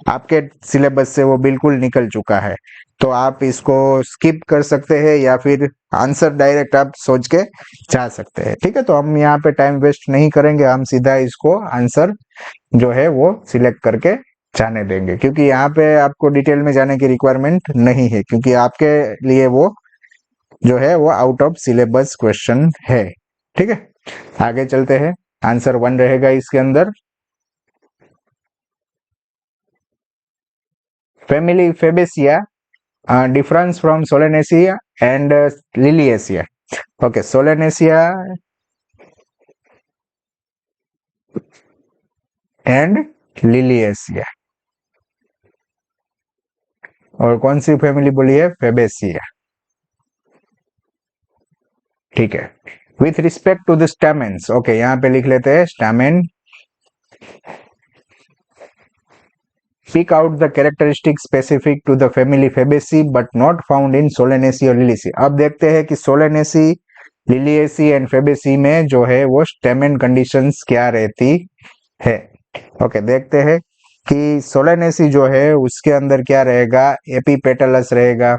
आपके सिलेबस से वो बिल्कुल निकल चुका है, तो आप इसको स्किप कर सकते हैं या फिर आंसर डायरेक्ट आप सोच के जा सकते हैं। ठीक है, तो हम यहाँ पे टाइम वेस्ट नहीं करेंगे, हम सीधा इसको आंसर जो है वो सिलेक्ट करके जाने देंगे, क्योंकि यहाँ पे आपको डिटेल में जाने की रिक्वायरमेंट नहीं है, क्योंकि आपके लिए वो जो है वो आउट ऑफ सिलेबस क्वेश्चन है। ठीक है, आगे चलते हैं, आंसर 1 रहेगा इसके अंदर, family फेबेसिया difference from Solanaceae and Liliaceae। Okay, Solanaceae and Liliaceae। और कौन सी फैमिली बोली है, फेबेसिया। ठीक है, with respect to the stamens, okay यहाँ पे लिख लेते हैं stamen, pick out the characteristic specific to the family Fabaceae but not found in Solanaceae और Liliaceae। अब देखते हैं कि Solanaceae, Liliaceae एंड Fabaceae में जो है वो स्टेमेन कंडीशंस क्या रहती है। ओके, देखते हैं कि Solanaceae जो है उसके अंदर क्या रहेगा, एपीपेटलस रहेगा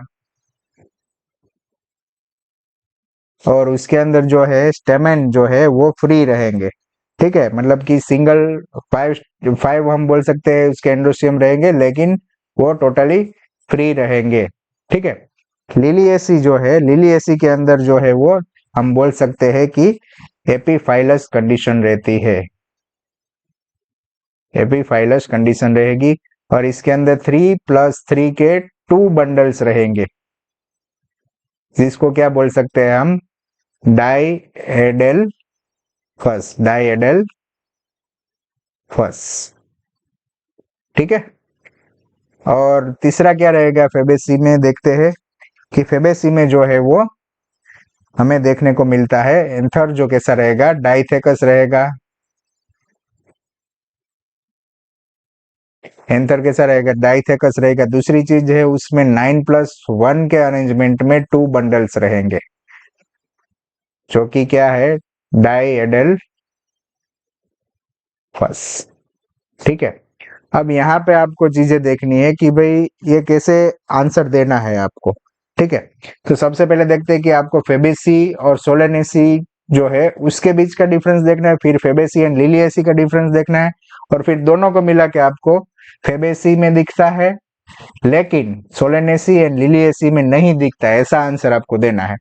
और उसके अंदर जो है स्टेमेन जो है वो फ्री रहेंगे। ठीक है, मतलब कि सिंगल 5 हम बोल सकते हैं उसके एंडोसियम रहेंगे लेकिन वो टोटली फ्री रहेंगे। ठीक है, लिलिएसी जो है, लिलिएसी के अंदर जो है वो हम बोल सकते हैं कि एपीफाइलस कंडीशन रहती है, एपीफाइलस कंडीशन रहेगी और इसके अंदर 3+3 के 2 बंडल्स रहेंगे। जिसको क्या बोल सकते हैं हम, डाइएडेल्फस, डाइएडेल्फस। ठीक है। और तीसरा क्या रहेगा फेबेसी में, देखते हैं कि फेबेसी में जो है वो हमें देखने को मिलता है एंथर, जो कैसा रहेगा, डाइथेकस रहेगा। एंथर कैसा रहेगा, डाइथेकस रहेगा। दूसरी चीज है उसमें 9+1 के अरेंजमेंट में 2 बंडल्स रहेंगे, जो कि क्या है, डाइएडेल्फस। ठीक है। अब यहाँ पे आपको चीजें देखनी है कि भाई ये कैसे आंसर देना है आपको। ठीक है। तो सबसे पहले देखते हैं कि आपको फेबेसी और सोलेनेसी जो है उसके बीच का डिफरेंस देखना है, फिर फेबेसी एंड लिलिएसी का डिफरेंस देखना है, और फिर दोनों को मिला के आपको फेबेसी में दिखता है लेकिन सोलेनेसी एंड लिलिएसी में नहीं दिखता है, ऐसा आंसर आपको देना है।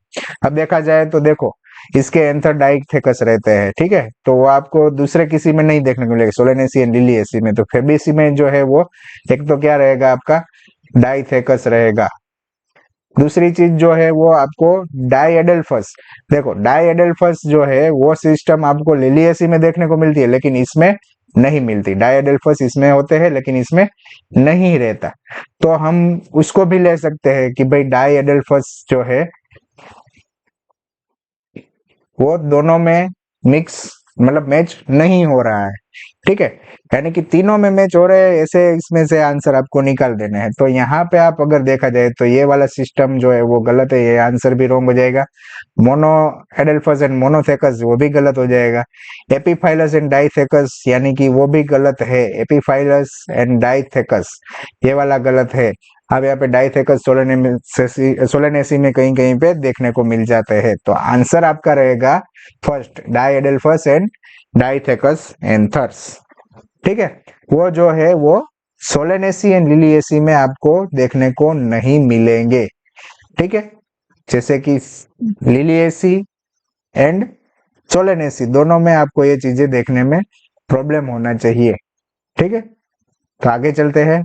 अब देखा जाए तो देखो, इसके एंथर डाइथेकस रहते हैं। ठीक है। तो वो आपको दूसरे किसी में नहीं देखने को मिलेगा, सोलेनेसी एंड लिलिएसी में। तो फेबेसी में जो है वो एक तो क्या रहेगा आपका, डाइथेकस रहेगा। दूसरी चीज जो है वो आपको डाइएडेल्फस, देखो डाइएडेल्फस जो है वो सिस्टम आपको लिलिएसी में देखने को मिलती है लेकिन इसमें नहीं मिलती। डाइएडेल्फस इसमें होते हैं लेकिन इसमें नहीं रहता। तो हम उसको भी ले सकते हैं कि भाई डाइएडेल्फस जो है वो दोनों में मिक्स, मतलब मैच नहीं हो रहा है। ठीक है। यानी कि तीनों में मैच हो रहे हैं, ऐसे इसमें से आंसर आपको निकाल देने हैं। तो यहाँ पे आप अगर देखा जाए तो ये वाला सिस्टम जो है वो गलत है, ये आंसर भी रॉन्ग हो जाएगा। मोनो एडेल्फस एंड मोनोथेकस वो भी गलत हो जाएगा। एपीफाइलस एंड डाइथेकस यानी कि वो भी गलत है, एपीफाइलस एंड डाइथेकस ये वाला गलत है। अब यहाँ पे डाइथेकस सोलेनेसी में कहीं कहीं पे देखने को मिल जाते हैं। तो आंसर आपका रहेगा फर्स्ट, डाइएडेल्फस एंड डाइथेकस एंथर्स। ठीक है। वो जो है वो सोलेनेसी एंड लिलिएसी में आपको देखने को नहीं मिलेंगे। ठीक है। जैसे कि लिलिएसी एंड सोलेनेसी दोनों में आपको ये चीजें देखने में प्रॉब्लम होना चाहिए। ठीक है। तो आगे चलते हैं।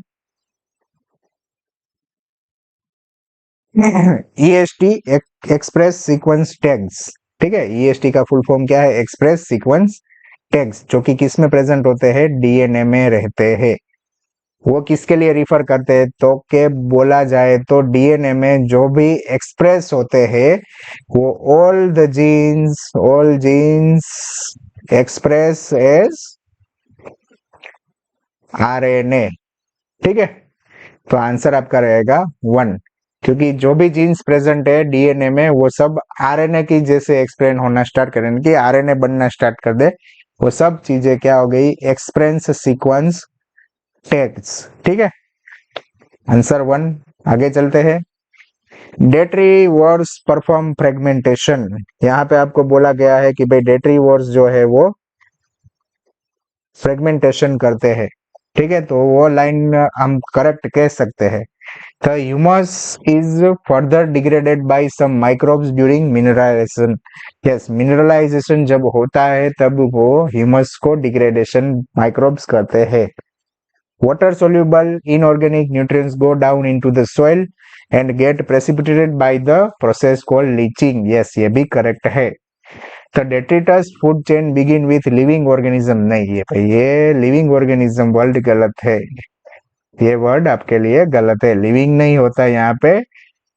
EST express sequence tags. ठीक है। ईएसटी का फुल फॉर्म क्या है, एक्सप्रेस सीक्वेंस टैग्स, जो कि किस में प्रेजेंट होते हैं, डीएनए में रहते हैं। वो किसके लिए रिफर करते हैं, तो के बोला जाए तो डीएनए में जो भी एक्सप्रेस होते हैं वो all genes express as RNA. ठीक है। तो आंसर आपका रहेगा 1, क्योंकि जो भी जीन्स प्रेजेंट है डीएनए में वो सब आरएनए की जैसे एक्सप्लेन होना स्टार्ट करेंगे, कि आरएनए बनना स्टार्ट कर दे, वो सब चीजें क्या हो गई, एक्सप्रेस सीक्वेंस टैग्स। ठीक है। आंसर 1। आगे चलते हैं। डेट्री वॉर्स परफॉर्म फ्रेगमेंटेशन। यहाँ पे आपको बोला गया है कि भाई डेट्री वॉर्स जो है वो फ्रेगमेंटेशन करते हैं। ठीक है। तो वो लाइन हम करेक्ट कह सकते हैं। The humus is further degraded by some microbes during mineralization. Yes, mineralization जब होता है तब वो humus को degradation microbes करते हैं। Water soluble inorganic nutrients go down into the soil and get precipitated by the process called leaching. Yes, ये भी correct है। The detritus food chain begin with living organism। नहीं, ये living organism वर्ड गलत है, ये वर्ड आपके लिए गलत है। लिविंग नहीं होता यहाँ पे,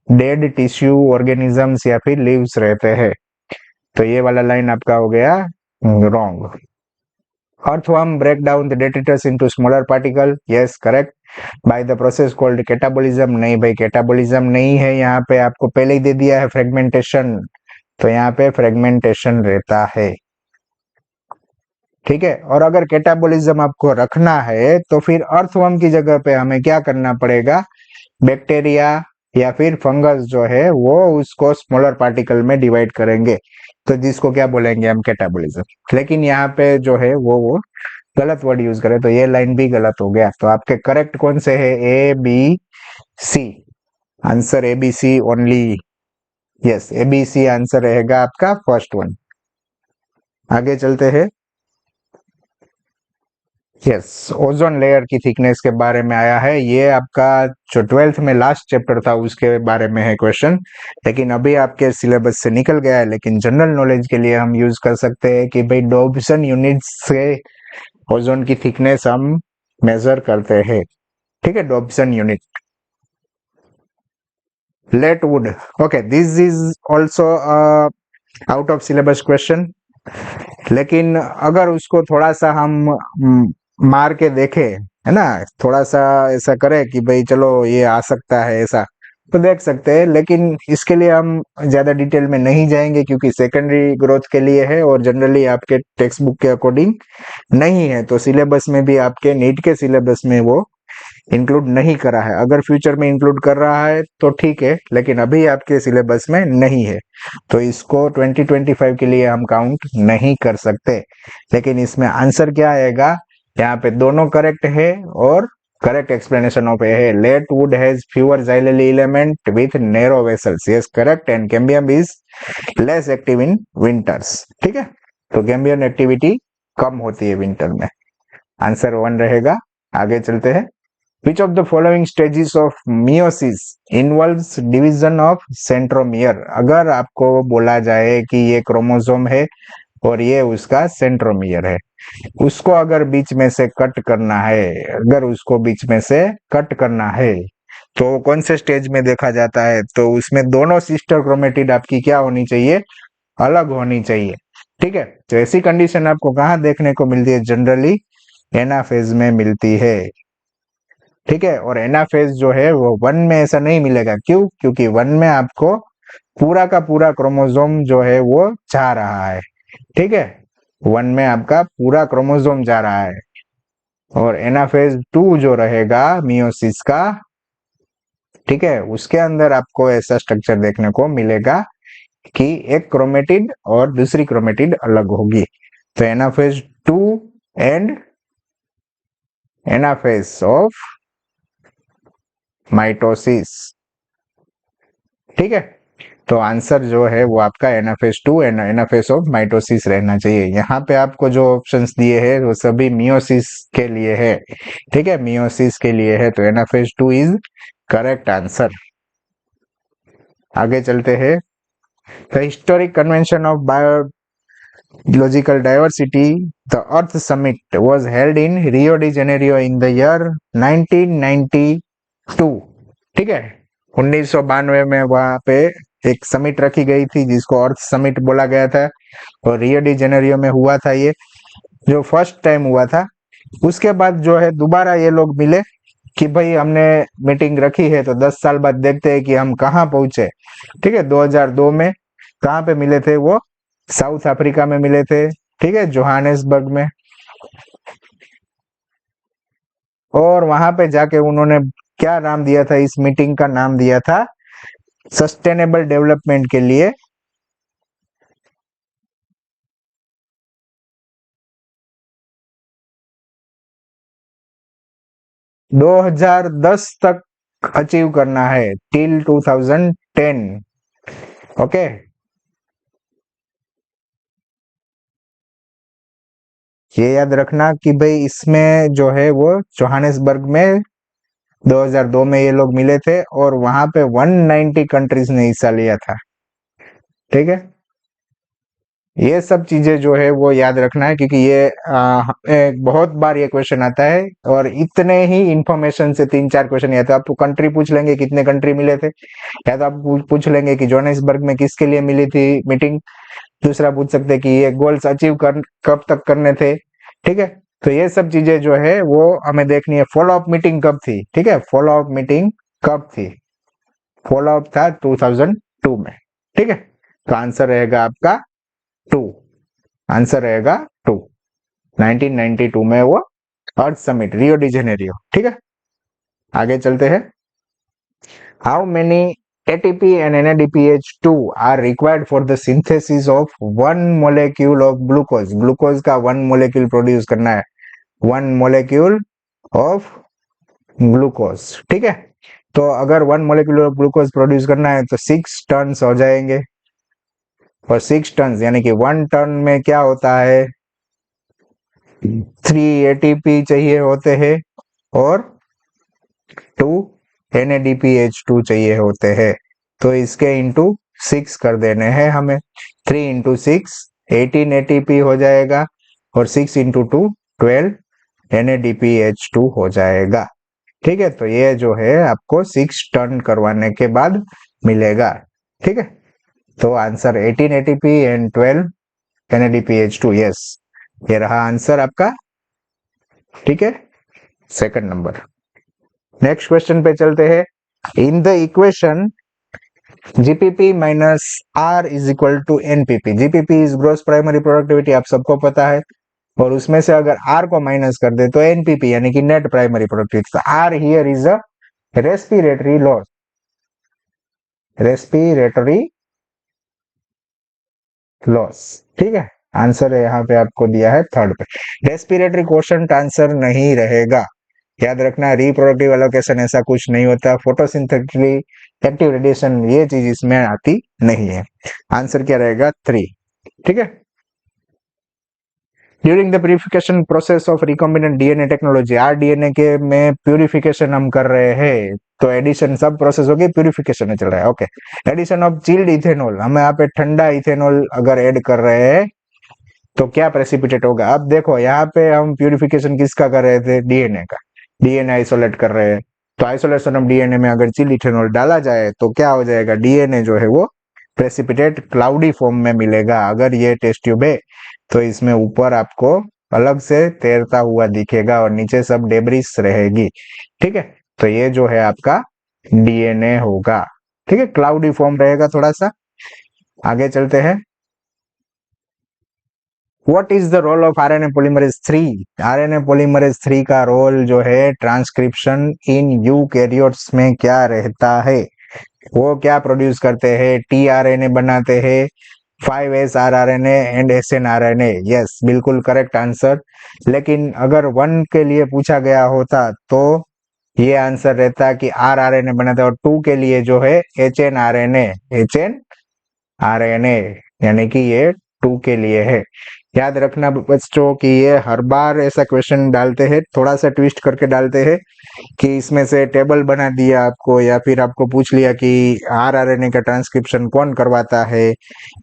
डेड टिश्यू ऑर्गेनिजम्स या फिर लीव्स रहते हैं। तो ये वाला लाइन आपका हो गया wrong. Earthworm break down the detritus into smaller particle. Yes, correct. By the process called catabolism। नहीं भाई, कैटाबोलिज्म नहीं है यहाँ पे, आपको पहले ही दे दिया है फ्रेगमेंटेशन। तो यहाँ पे फ्रेगमेंटेशन रहता है। ठीक है। और अगर कैटाबोलिज्म आपको रखना है तो फिर अर्थवर्म की जगह पे हमें क्या करना पड़ेगा, बैक्टीरिया या फिर फंगस जो है वो उसको स्मॉलर पार्टिकल में डिवाइड करेंगे, तो जिसको क्या बोलेंगे हम, कैटाबोलिज्म। लेकिन यहाँ पे जो है वो गलत वर्ड यूज करे, तो ये लाइन भी गलत हो गया। तो आपके करेक्ट कौन से है, A B C. Answer A B C only. Yes, A B C answer रहेगा आपका फर्स्ट वन। आगे चलते हैं। यस, ओजोन लेयर की थिकनेस के बारे में आया है। ये आपका जो 12th में लास्ट चैप्टर था उसके बारे में है क्वेश्चन, लेकिन अभी आपके सिलेबस से निकल गया है। लेकिन जनरल नॉलेज के लिए हम यूज कर सकते हैं कि भाई डॉब्सन यूनिट से ओजोन की थिकनेस हम मेजर करते हैं। ठीक है, Dobson unit. Let would, okay, this is also out of syllabus question. लेकिन अगर उसको थोड़ा सा हम मार के देखे, है ना, थोड़ा सा ऐसा करे कि भाई चलो ये आ सकता है, ऐसा तो देख सकते हैं। लेकिन इसके लिए हम ज्यादा डिटेल में नहीं जाएंगे क्योंकि सेकेंडरी ग्रोथ के लिए है और जनरली आपके टेक्स्ट बुक के अकॉर्डिंग नहीं है। तो सिलेबस में भी आपके नीट के सिलेबस में वो इंक्लूड नहीं करा है। अगर फ्यूचर में इंक्लूड कर रहा है तो ठीक है, लेकिन अभी आपके सिलेबस में नहीं है, तो इसको 2025 के लिए हम काउंट नहीं कर सकते। लेकिन इसमें आंसर क्या आएगा, यहाँ पे दोनों करेक्ट है और करेक्ट एक्सप्लेनेशन ऑफ ए है। Late wood has fewer xylary element with narrow vessels, yes correct, and cambium is less active in winters. ठीक है, तो कैम्बियम एक्टिविटी कम होती है विंटर में। आंसर 1 रहेगा। आगे चलते हैं। Which of the following stages of meiosis involves division of centromere? अगर आपको बोला जाए कि ये क्रोमोसोम है और ये उसका सेंट्रोमियर है, उसको अगर बीच में से कट करना है, अगर उसको बीच में से कट करना है तो कौन से स्टेज में देखा जाता है? तो उसमें दोनों सिस्टर क्रोमेटिड आपकी क्या होनी चाहिए, अलग होनी चाहिए। ठीक है, तो ऐसी कंडीशन आपको कहाँ देखने को मिलती है? जनरली एनाफेज में मिलती है। ठीक है, और एनाफेज जो है वो 1 में ऐसा नहीं मिलेगा। क्यों? क्योंकि 1 में आपको पूरा का पूरा क्रोमोसोम जो है वो जा रहा है। ठीक है, 1 में आपका पूरा क्रोमोसोम जा रहा है। और एनाफेज 2 जो रहेगा मियोसिस का, ठीक है, उसके अंदर आपको ऐसा स्ट्रक्चर देखने को मिलेगा कि एक क्रोमेटिड और दूसरी क्रोमेटिड अलग होगी। तो anaphase 2 and anaphase of mitosis. ठीक है, तो आंसर जो है वो आपका anaphase 2 and anaphase of mitosis रहना चाहिए। यहाँ पे आपको जो ऑप्शंस दिए हैं वो सभी मियोसिस के लिए है। ठीक है, मियोसिस के लिए है, तो एनाफेज 2 इज करेक्ट आंसर। आगे चलते हैं। The historic convention of biological diversity, the earth summit was held in Rio de Janeiro in the year 1992। ठीक है, 1992 में वहां पे एक समिट रखी गई थी जिसको अर्थ समिट बोला गया था, और रियो डी जेनेरियो में हुआ था ये, जो फर्स्ट टाइम हुआ था। उसके बाद जो है दोबारा ये लोग मिले कि भाई हमने मीटिंग रखी है तो 10 साल बाद देखते हैं कि हम कहाँ पहुंचे। ठीक है, 2002 में कहाँ पे मिले थे वो? साउथ अफ्रीका में मिले थे। ठीक है, जोहानेसबर्ग में। और वहां पे जाके उन्होंने क्या नाम दिया था? इस मीटिंग का नाम दिया था सस्टेनेबल डेवलपमेंट के लिए 2010 तक अचीव करना है, टिल 2010। ओके, ये याद रखना कि भाई इसमें जो है वो जोहानेसबर्ग में 2002 में ये लोग मिले थे और वहां पे 190 कंट्रीज ने हिस्सा लिया था। ठीक है, ये सब चीजें जो है वो याद रखना है क्योंकि ये बहुत बार ये क्वेश्चन आता है। और इतने ही इंफॉर्मेशन से 3-4 क्वेश्चन, या तो आपको कंट्री पूछ लेंगे कितने कंट्री मिले थे, या तो आप पूछ लेंगे कि जोहानिसबर्ग में किसके लिए मिली थी मीटिंग। दूसरा पूछ सकते हैं कि ये गोल्स अचीव कर कब तक करने थे। ठीक है, तो ये सब चीजें जो है वो हमें देखनी है। फॉलो अप मीटिंग कब थी? ठीक है, फॉलो अप मीटिंग कब थी? फॉलो अप था 2002 में। ठीक है, तो आंसर रहेगा आपका 2। आंसर रहेगा 2। 1992 में वो अर्थ समिट, रियो डी जेनेरियो। ठीक है, आगे चलते हैं। How many ATP and NADPH2 are required for the synthesis of 1 molecule of glucose? Glucose का 1 मोलेक्यूल प्रोड्यूस करना है, 1 मोलेक्यूल ऑफ ग्लूकोज। ठीक है, तो अगर 1 मोलेक्यूल ऑफ ग्लूकोज प्रोड्यूस करना है तो 6 टन हो जाएंगे। और 6 टन यानी कि 1 टन में क्या होता है? 3 एटीपी चाहिए होते हैं और 2 NADPH2 चाहिए होते हैं। तो इसके इंटू 6 कर देने हैं हमें। 3 इंटू 6 18 एटीपी हो जाएगा और 6 इंटू 2 12 NADPH2 हो जाएगा। ठीक है, तो ये जो है आपको 6 टर्न करवाने के बाद मिलेगा। ठीक है, तो answer 18 ATP and 12 NADPH2, yes, ये रहा आंसर आपका। ठीक है, सेकंड नंबर। नेक्स्ट क्वेश्चन पे चलते हैं। In the equation GPP minus R is equal to NPP. GPP is gross primary productivity, आप सबको पता है, और उसमें से अगर आर को माइनस कर दे तो एनपीपी यानी कि net primary productivity. R here is a respiratory loss, respiratory loss. ठीक है, आंसर यहाँ पे आपको दिया है थर्ड पे। रेस्पिरेटरी क्वोशंट आंसर नहीं रहेगा, याद रखना। रिप्रोडक्टिव एलोकेशन ऐसा कुछ नहीं होता। फोटोसिंथेटिकली एक्टिव रेडिएशन ये चीज इसमें आती नहीं है। आंसर क्या रहेगा? 3। ठीक है, during the purification process of recombinant DNA technology, rDNA के में प्यूरिफिकेशन हम कर रहे हैं, तो एडिशन सब प्रोसेस हो गई, प्यूरिफिकेशन में चल रहा है। Okay, addition of chilled ethanol, हम यहाँ पे ठंडा इथेनॉल अगर ऐड कर रहे हैं तो क्या प्रेसिपिटेट होगा? अब देखो यहाँ पे हम प्यूरिफिकेशन किसका कर रहे थे? डीएनए का। डीएनए आइसोलेट कर रहे हैं, तो आइसोलेशन ऑफ डीएनए में अगर चिल्ड इथेनॉल डाला जाए तो क्या हो जाएगा? डीएनए जो है वो प्रेसिपिटेट क्लाउडी फॉर्म में मिलेगा। अगर ये टेस्ट ट्यूब है तो इसमें ऊपर आपको अलग से तैरता हुआ दिखेगा और नीचे सब डेब्रिस रहेगी। ठीक है, तो ये जो है आपका डीएनए होगा। ठीक है, क्लाउडी फॉर्म रहेगा थोड़ा सा। आगे चलते हैं। What is the role of RNA polymerase 3? RNA polymerase 3 का रोल जो है ट्रांसक्रिप्शन इन यूकैरियोट्स में क्या रहता है? वो क्या प्रोड्यूस करते हैं? टीआरएनए बनाते हैं, 5S RRNA and SNRNA। Yes, बिल्कुल करेक्ट आंसर। लेकिन अगर 1 के लिए पूछा गया होता तो ये आंसर रहता कि RRNA बनाते, और 2 के लिए जो है HNRNA यानी कि ये 2 के लिए है। याद रखना बच्चों कि ये हर बार ऐसा क्वेश्चन डालते हैं, थोड़ा सा ट्विस्ट करके डालते हैं कि इसमें से टेबल बना दिया आपको, या फिर आपको पूछ लिया कि RRNA का ट्रांसक्रिप्शन कौन करवाता है।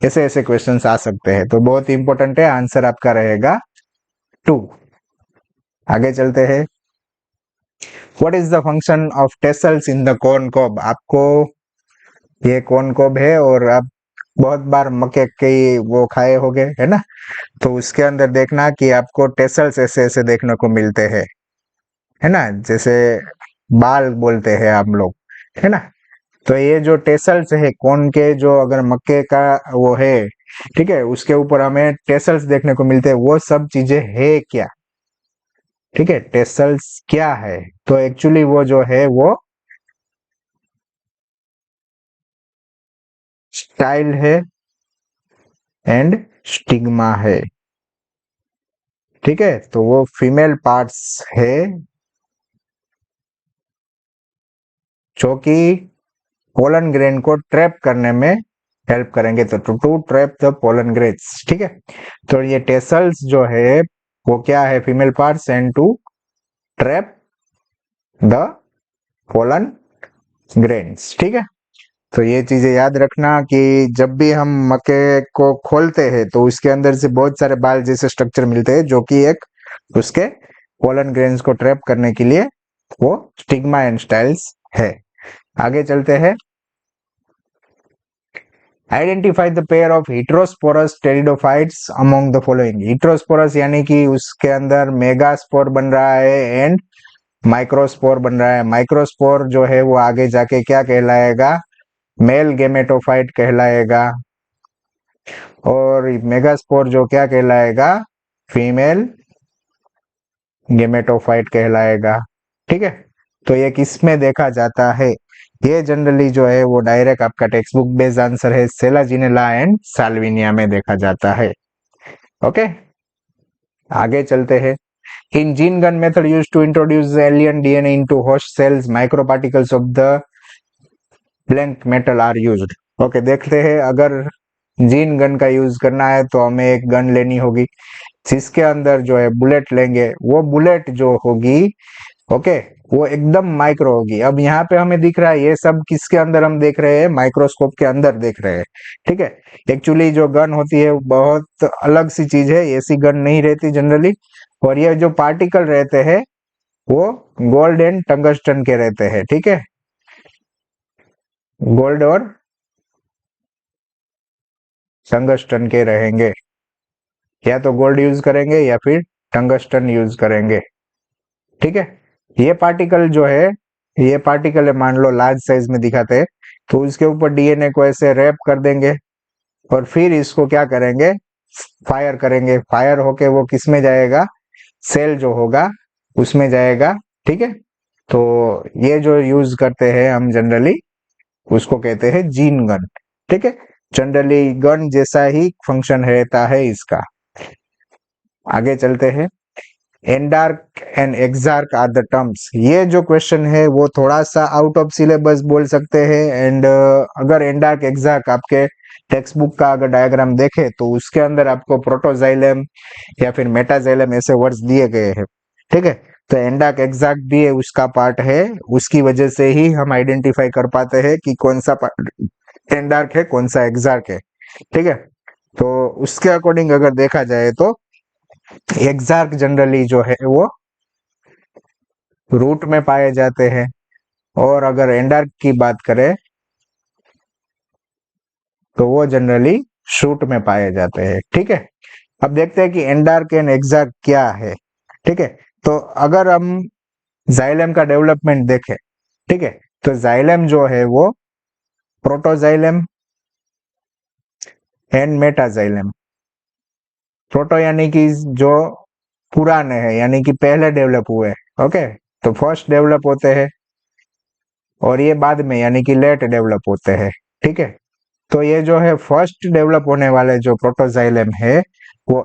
ऐसे ऐसे क्वेश्चंस आ सकते हैं, तो बहुत इंपॉर्टेंट है। आंसर आपका रहेगा 2। आगे चलते हैं। What is the function of tassels in the corn cob? आपको ये कॉर्न कॉब है और आप बहुत बार मक्के के वो खाए होगे, है ना? तो उसके अंदर देखना कि आपको टेसल्स ऐसे ऐसे देखने को मिलते हैं, है ना, जैसे बाल बोलते हैं हम लोग, है ना? तो ये जो टेसल्स है कौन के, जो अगर मक्के का वो है, ठीक है, उसके ऊपर हमें टेसल्स देखने को मिलते हैं, वो सब चीजें है क्या? ठीक है, टेसल्स क्या है? तो एक्चुअली वो जो है वो स्टाइल है एंड स्टिग्मा है। ठीक है, तो वो फीमेल पार्ट्स है जो कि पोलन ग्रेन को ट्रैप करने में हेल्प करेंगे। तो to trap the pollen grains. ठीक है, तो ये टेसल्स जो है वो क्या है? Female parts and to trap the pollen grains. ठीक है, तो ये चीजें याद रखना कि जब भी हम मक्के को खोलते हैं तो उसके अंदर से बहुत सारे बाल जैसे स्ट्रक्चर मिलते हैं, जो कि एक उसके पोलन ग्रेन्स को ट्रैप करने के लिए वो स्टिग्मा एंड स्टाइल्स है। आगे चलते हैं। Identify the pair of heterosporous pteridophytes among the following. Heterosporous यानी कि उसके अंदर मेगास्पोर बन रहा है एंड माइक्रोस्पोर बन रहा है। माइक्रोस्पोर जो है वो आगे जाके क्या कहलाएगा? मेल गेमेटोफाइट कहलाएगा, और मेगास्पोर जो क्या कहलाएगा? फीमेल गेमेटोफाइट कहलाएगा। ठीक है, तो ये किस में देखा जाता है? ये जनरली जो है वो डायरेक्ट आपका टेक्स्ट बुक बेस्ड आंसर है, सेलाजिनेला एंड साल्विनिया में देखा जाता है। ओके, आगे चलते हैं। In gene gun method used to introduce alien DNA into host cells, micro particles of the blank metal are used. Okay, देखते हैं। अगर जीन गन का यूज करना है तो हमें एक गन लेनी होगी, जिसके अंदर जो है बुलेट लेंगे, वो बुलेट जो होगी, ओके, वो एकदम माइक्रो होगी। अब यहाँ पे हमें दिख रहा है ये सब किसके अंदर हम देख रहे हैं, माइक्रोस्कोप के अंदर देख रहे हैं, ठीक है। एक्चुअली जो गन होती है वो बहुत अलग सी चीज है, ऐसी गन नहीं रहती जनरली। और ये जो पार्टिकल रहते हैं वो गोल्ड एंड टंगस्टन के रहते हैं, ठीक है, गोल्ड और टंगस्टन के रहेंगे। या तो गोल्ड यूज करेंगे या फिर टंगस्टन यूज करेंगे, ठीक है। ये पार्टिकल जो है, ये पार्टिकल है, मान लो लार्ज साइज में दिखाते हैं, तो उसके ऊपर डीएनए को ऐसे रैप कर देंगे और फिर इसको क्या करेंगे, फायर करेंगे। फायर होके वो किस में जाएगा, सेल जो होगा उसमें जाएगा, ठीक है। तो ये जो यूज करते हैं हम जनरली, उसको कहते हैं जीन गन, ठीक है। जनरली गन जैसा ही फंक्शन रहता है इसका। आगे चलते हैं। Endarch and exarch are the terms. ये जो क्वेश्चन है वो थोड़ा सा आउट ऑफ सिलेबस बोल सकते हैं। एंड अगर एंडार्क एक्सार्क आपके टेक्स्ट बुक का अगर डायग्राम देखे तो उसके अंदर आपको प्रोटोजाइलम या फिर मेटाजाइलम ऐसे वर्ड्स दिए गए हैं, ठीक है। तो एंडार्क एक्सार्क भी है, उसका पार्ट है, उसकी वजह से ही हम आइडेंटिफाई कर पाते हैं कि कौन सा एंडार्क है कौन सा एक्सार्क है, ठीक है। तो उसके अकॉर्डिंग अगर देखा जाए तो एक्सार्क जनरली जो है वो रूट में पाए जाते हैं, और अगर एंडार्क की बात करें तो वो जनरली शूट में पाए जाते हैं, ठीक है। अब देखते हैं कि एंडार्क एंड एक्सार्क क्या है, ठीक है। तो अगर हम जाइलम का डेवलपमेंट देखें, ठीक है, तो जाइलम जो है वो प्रोटोजाइलम एंड मेटाजाइलम। प्रोटो यानी कि जो पुराने हैं, यानी कि पहले डेवलप हुए, ओके, तो फर्स्ट डेवलप होते हैं, और ये बाद में यानी कि लेट डेवलप होते हैं, ठीक है। तो ये जो है फर्स्ट डेवलप होने वाले जो प्रोटोजाइलम है वो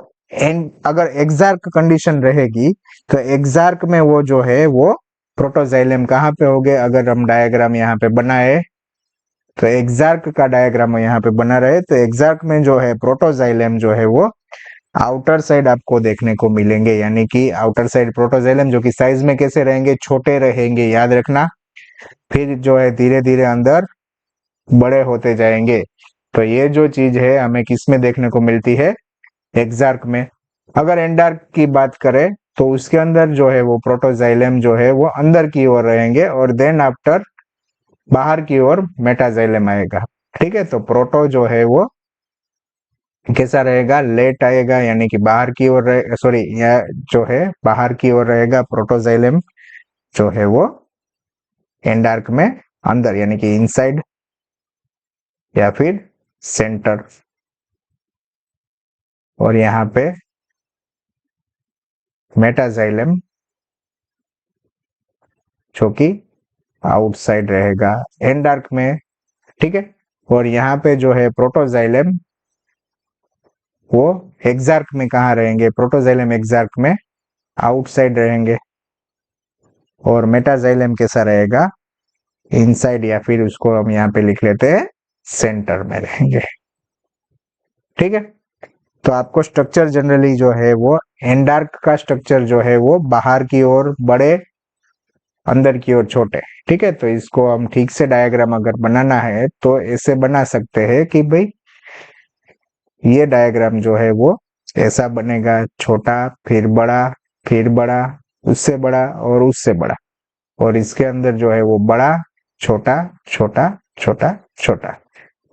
अगर एक्सार्क कंडीशन रहेगी तो एक्सार्क में वो जो है वो प्रोटोजाइलम कहाँ पे हो गए, अगर हम डायग्राम यहाँ पे बनाए तो एक्सार्क का डायग्राम यहाँ पे बना रहे, तो एक्सार्क में जो है प्रोटोजाइलम जो है वो आउटर साइड आपको देखने को मिलेंगे, यानी कि आउटर साइड प्रोटोजाइलम जो कि साइज में कैसे रहेंगे, छोटे रहेंगे, याद रखना। फिर जो है धीरे धीरे अंदर बड़े होते जाएंगे। तो ये जो चीज है हमें किस में देखने को मिलती है, एक्सार्क में। अगर एंडार्क की बात करें तो उसके अंदर जो है वो प्रोटोजाइलम जो है वो अंदर की ओर रहेंगे, और देन आफ्टर बाहर की ओर मेटाजाइलम आएगा, ठीक है। तो प्रोटो जो है वो कैसा रहेगा, लेट आएगा, यानी कि बाहर की ओर रहे, सॉरी, या जो है बाहर की ओर रहेगा। प्रोटोजाइलम जो है वो एंडार्क में अंदर यानी कि इनसाइड या फिर सेंटर, और यहाँ पे मेटाजाइलम जो कि आउटसाइड रहेगा एंडार्क में, ठीक है। और यहाँ पे जो है प्रोटोजाइलम वो एक्सार्क में कहाँ रहेंगे, प्रोटोजाइलम एक्सार्क में आउटसाइड रहेंगे, और मेटाजाइलम कैसा रहेगा, इनसाइड, या फिर उसको हम यहाँ पे लिख लेते हैं सेंटर में रहेंगे, ठीक है। तो आपको स्ट्रक्चर जनरली जो है वो एंडार्क का स्ट्रक्चर जो है वो बाहर की ओर बड़े, अंदर की ओर छोटे, ठीक है। तो इसको हम ठीक से डायग्राम अगर बनाना है तो ऐसे बना सकते हैं कि भाई ये डायग्राम जो है वो ऐसा बनेगा, छोटा फिर बड़ा फिर बड़ा, उससे बड़ा और उससे बड़ा, और इसके अंदर जो है वो बड़ा छोटा छोटा छोटा छोटा,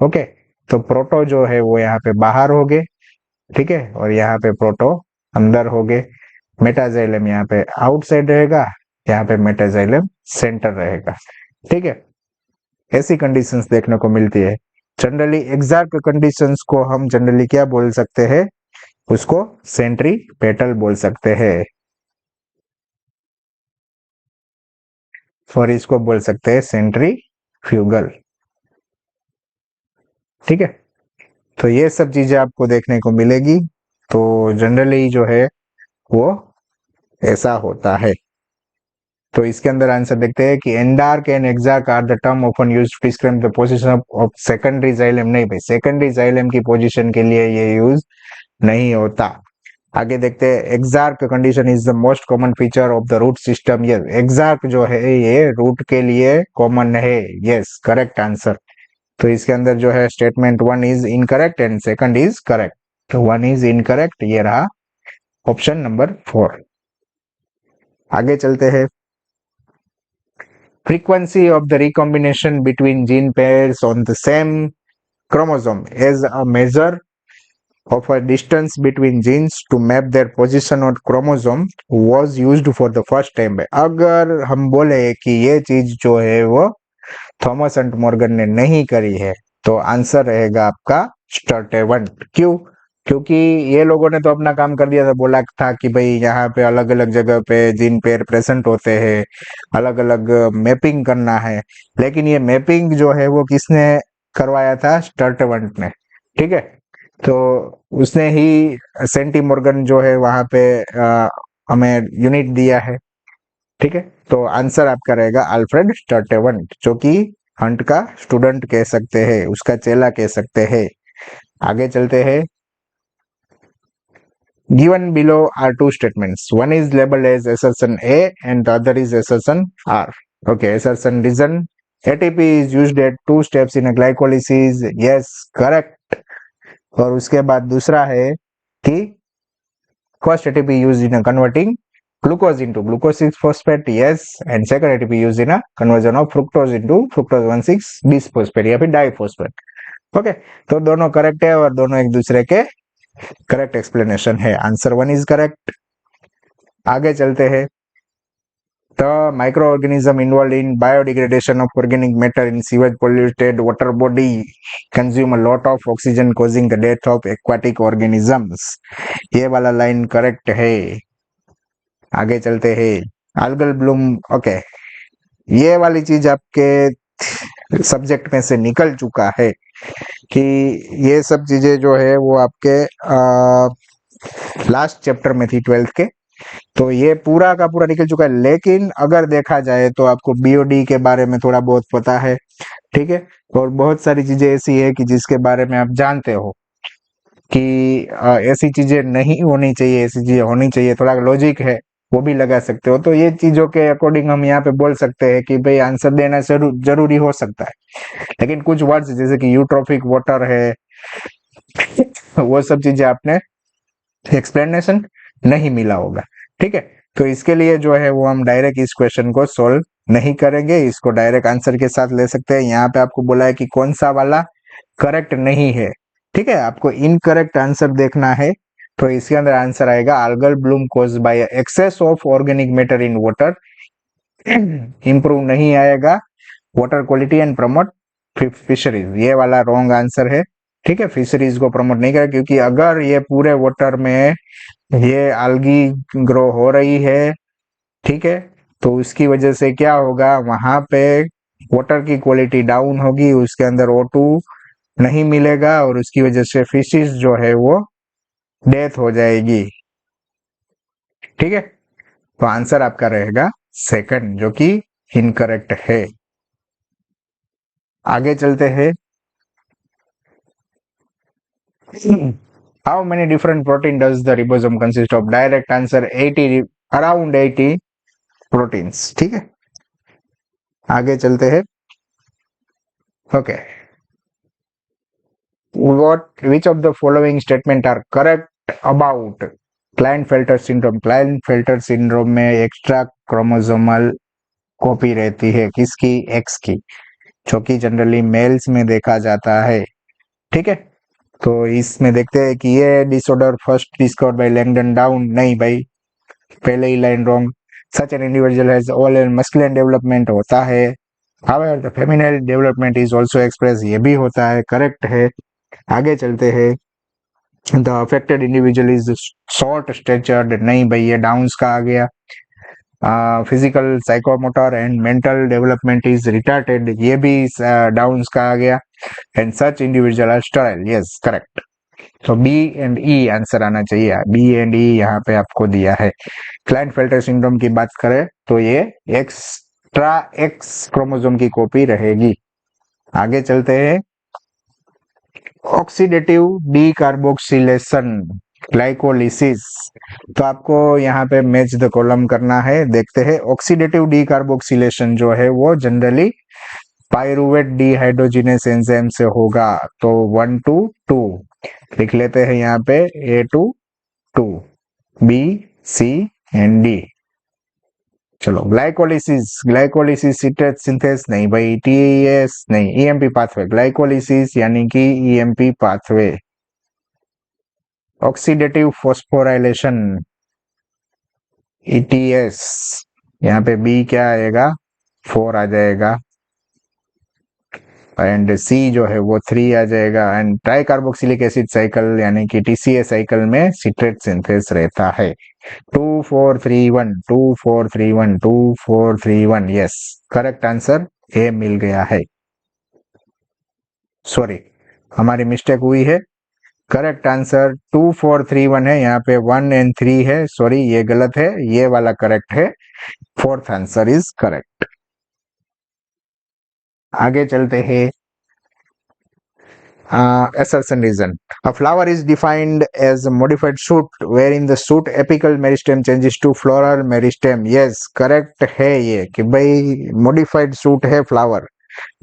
ओके। तो प्रोटो जो है वो यहाँ पे बाहर हो गए, ठीक है, और यहाँ पे प्रोटो अंदर हो गए। मेटाजाइलम यहाँ पे आउटसाइड रहेगा, यहाँ पे मेटाजाइलम सेंटर रहेगा, ठीक है। ऐसी कंडीशंस देखने को मिलती है जनरली। एक्साक्ट कंडीशंस को हम जनरली क्या बोल सकते हैं, उसको सेंट्रीपेटल बोल सकते हैं, और इसको बोल सकते हैं सेंट्रीफ्यूगल, ठीक है। तो ये सब चीजें आपको देखने को मिलेगी। तो जनरली जो है वो ऐसा होता है। तो इसके अंदर आंसर देखते हैं कि endarch and exarch are the term often used to describe the position of secondary xylem. नहीं भाई, सेकेंडरी जाइलम की पोजीशन के लिए ये यूज नहीं होता। आगे देखते हैं, exarch condition is the most common feature of the root system. Yes, exarch जो है ये रूट के लिए कॉमन है। Yes, correct answer. तो इसके अंदर जो है statement 1 is incorrect and second is correct. तो 1 इज इनकरेक्ट, ये रहा ऑप्शन नंबर 4। आगे चलते हैं, frequency of the recombination between gene pairs on the same chromosome as a measure of a distance between genes to map their position on chromosome was used for the first time। अगर हम बोले कि ये चीज जो है वो Thomas and Morgan ने नहीं करी है, तो आंसर रहेगा आपका स्टर्टेवंट। क्यों? क्योंकि ये लोगों ने तो अपना काम कर दिया था, बोला था कि भाई यहाँ पे अलग अलग जगह पे जीन पेयर प्रेजेंट होते हैं, अलग अलग मैपिंग करना है। लेकिन ये मैपिंग जो है वो किसने करवाया था? स्टर्टेवंट ने। ठीक है, तो उसने ही सेंटी मॉर्गन जो है वहां पे हमें यूनिट दिया है। ठीक है, तो आंसर आपका रहेगा अल्फ्रेड स्टर्टेवंट, जो कि हंट का स्टूडेंट कह सकते हैं, उसका चेला कह सकते हैं। आगे चलते हैं, given below are two statements. One is labeled as assertion A and the other is assertion R. Okay, assertion reason. ATP is used at two steps in a glycolysis. Yes, correct. और उसके बाद दूसरा है कि first ATP used in a converting glucose into glucose 6 phosphate. Yes, and second ATP used in a conversion of fructose into fructose 1,6 bisphosphate या फिर diphosphate. Okay, तो दोनों करेक्ट है और दोनों एक दूसरे के करेक्ट एक्सप्लेनेशन है। Answer 1 is correct. आगे चलते हैं, the microorganism involved in biodegradation of organic matter in sewage polluted water body consume a lot of oxygen causing the death of aquatic organisms। ये वाला लाइन करेक्ट है। आगे चलते हैं, algal bloom। ओके, ये वाली चीज आपके सब्जेक्ट में से निकल चुका है कि ये सब चीजें जो है वो आपके लास्ट चैप्टर में थी 12th के, तो ये पूरा का पूरा निकल चुका है। लेकिन अगर देखा जाए तो आपको बीओडी के बारे में थोड़ा बहुत पता है। ठीक है, और बहुत सारी चीजें ऐसी है कि जिसके बारे में आप जानते हो कि ऐसी चीजें नहीं होनी चाहिए, ऐसी चीजें होनी चाहिए, थोड़ा लॉजिक है वो भी लगा सकते हो। तो ये चीजों के अकॉर्डिंग हम यहाँ पे बोल सकते हैं कि भाई आंसर देना जरूरी हो सकता है। लेकिन कुछ वर्ड्स जैसे कि यूट्रोफिक वाटर है, वो सब चीजें आपने एक्सप्लेनेशन नहीं मिला होगा। ठीक है, तो इसके लिए जो है वो हम डायरेक्ट इस क्वेश्चन को सोल्व नहीं करेंगे, इसको डायरेक्ट आंसर के साथ ले सकते हैं। यहाँ पे आपको बोला है कि कौन सा वाला करेक्ट नहीं है। ठीक है, आपको इनकरेक्ट आंसर देखना है, तो इसके अंदर आंसर आएगा algal bloom caused by excess of organic matter in water improve नहीं आएगा water quality and promote fisheries. ये वाला रॉन्ग आंसर है। ठीक है, फिशरीज को प्रमोट नहीं करेगा, क्योंकि अगर ये पूरे वाटर में ये algae ग्रो हो रही है, ठीक है, तो उसकी वजह से क्या होगा, वहां पे वाटर की क्वालिटी डाउन होगी, उसके अंदर O2 नहीं मिलेगा और उसकी वजह से फिशेस जो है वो डेथ हो जाएगी। ठीक है, तो आंसर आपका रहेगा सेकंड, जो कि इनकरेक्ट है। आगे चलते हैं, how many different protein does the ribosome consist of? Direct answer 80, around 80 proteins. ठीक है, आगे चलते हैं। Okay, which of the following statement are correct about Klinefelter syndrome? Klinefelter syndrome में एक्स्ट्रा क्रोमोसोमल कॉपी रहती है किसकी? एक्स की, जो कि जनरली मेल्स में देखा जाता है। ठीक है, तो इसमें देखते हैं कि ये disorder first discovered by Langdon Down. नहीं भाई, पहले ही line wrong. Such an individual has all and masculine development होता है, however the feminine development is also express, ये भी होता है, करेक्ट है। आगे चलते हैं, the affected individual is short statured. नहीं भाई, ये डाउन्स का आ गया। Physical psychomotor and mental development is retarded, ये भी डाउन्स का आ गया। And such individual are sterile. Yes, correct. तो बी एंड ई आंसर आना चाहिए। बी एंड ई यहाँ पे आपको दिया है। क्लाइनफेल्टर सिंड्रोम की बात करें तो ये एक्स्ट्रा एक्स क्रोमोसोम की कॉपी रहेगी। आगे चलते हैं, ऑक्सीडेटिव डीकार्बोक्सिलेशन ग्लाइकोलिसिस। तो आपको यहाँ पे मैच द कॉलम करना है। देखते हैं ऑक्सीडेटिव डीकार्बोक्सिलेशन जो है वो जनरली पायरुवेट डिहाइड्रोजिनेस एंजाइम से होगा। तो 1 to 2 लिख लेते हैं यहाँ पे, A to 2, B, C and D। चलो ग्लाइकोलिसिस, ग्लाइकोलिसिस सिट्रेट सिंथेस नहीं भाई, TES नहीं, EMP पाथवे। ग्लाइकोलिसिस यानी कि EMP pathway. Oxidative phosphorylation ETS, यहाँ पे B क्या आएगा, 4 आ जाएगा एंड C जो है वो 3 आ जाएगा। And try carboxylic acid cycle यानी कि TCA साइकिल में सिट्रेट सिंथेस रहता है। 2431 2431 2431, यस करेक्ट आंसर ए मिल गया है। सॉरी हमारी मिस्टेक हुई है। करेक्ट आंसर 2431 है, यहाँ पे 1 and 3 है। सॉरी ये गलत है, ये वाला करेक्ट है। Fourth answer is correct. आगे चलते हैं। Assertion reason. A flower is defined as a modified shoot wherein the shoot apical meristem changes to floral meristem. Yes, correct है ये कि भाई modified shoot है flower।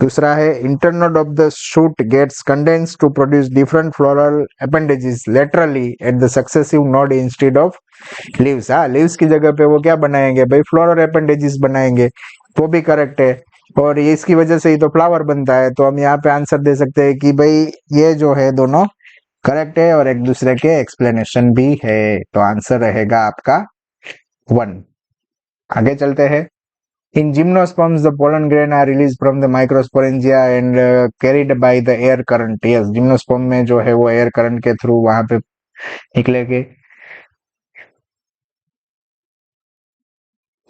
दूसरा है internode of the shoot gets condensed to produce different floral appendages laterally at the successive node instead of leaves। हाँ leaves की जगह पे वो क्या बनाएंगे भाई, floral appendages बनाएंगे, वो भी करेक्ट है। और ये इसकी वजह से ही तो फ्लावर बनता है। तो हम यहाँ पे आंसर दे सकते हैं कि भाई ये जो है दोनों करेक्ट है और एक दूसरे के एक्सप्लेनेशन भी है। तो आंसर रहेगा आपका 1। आगे चलते हैं। In gymnosperms the pollen grain are release from the microsporangia and carried by the air current. Yes gymnosperm में जो है वो एयर करंट के थ्रू वहां पे निकलेंगे।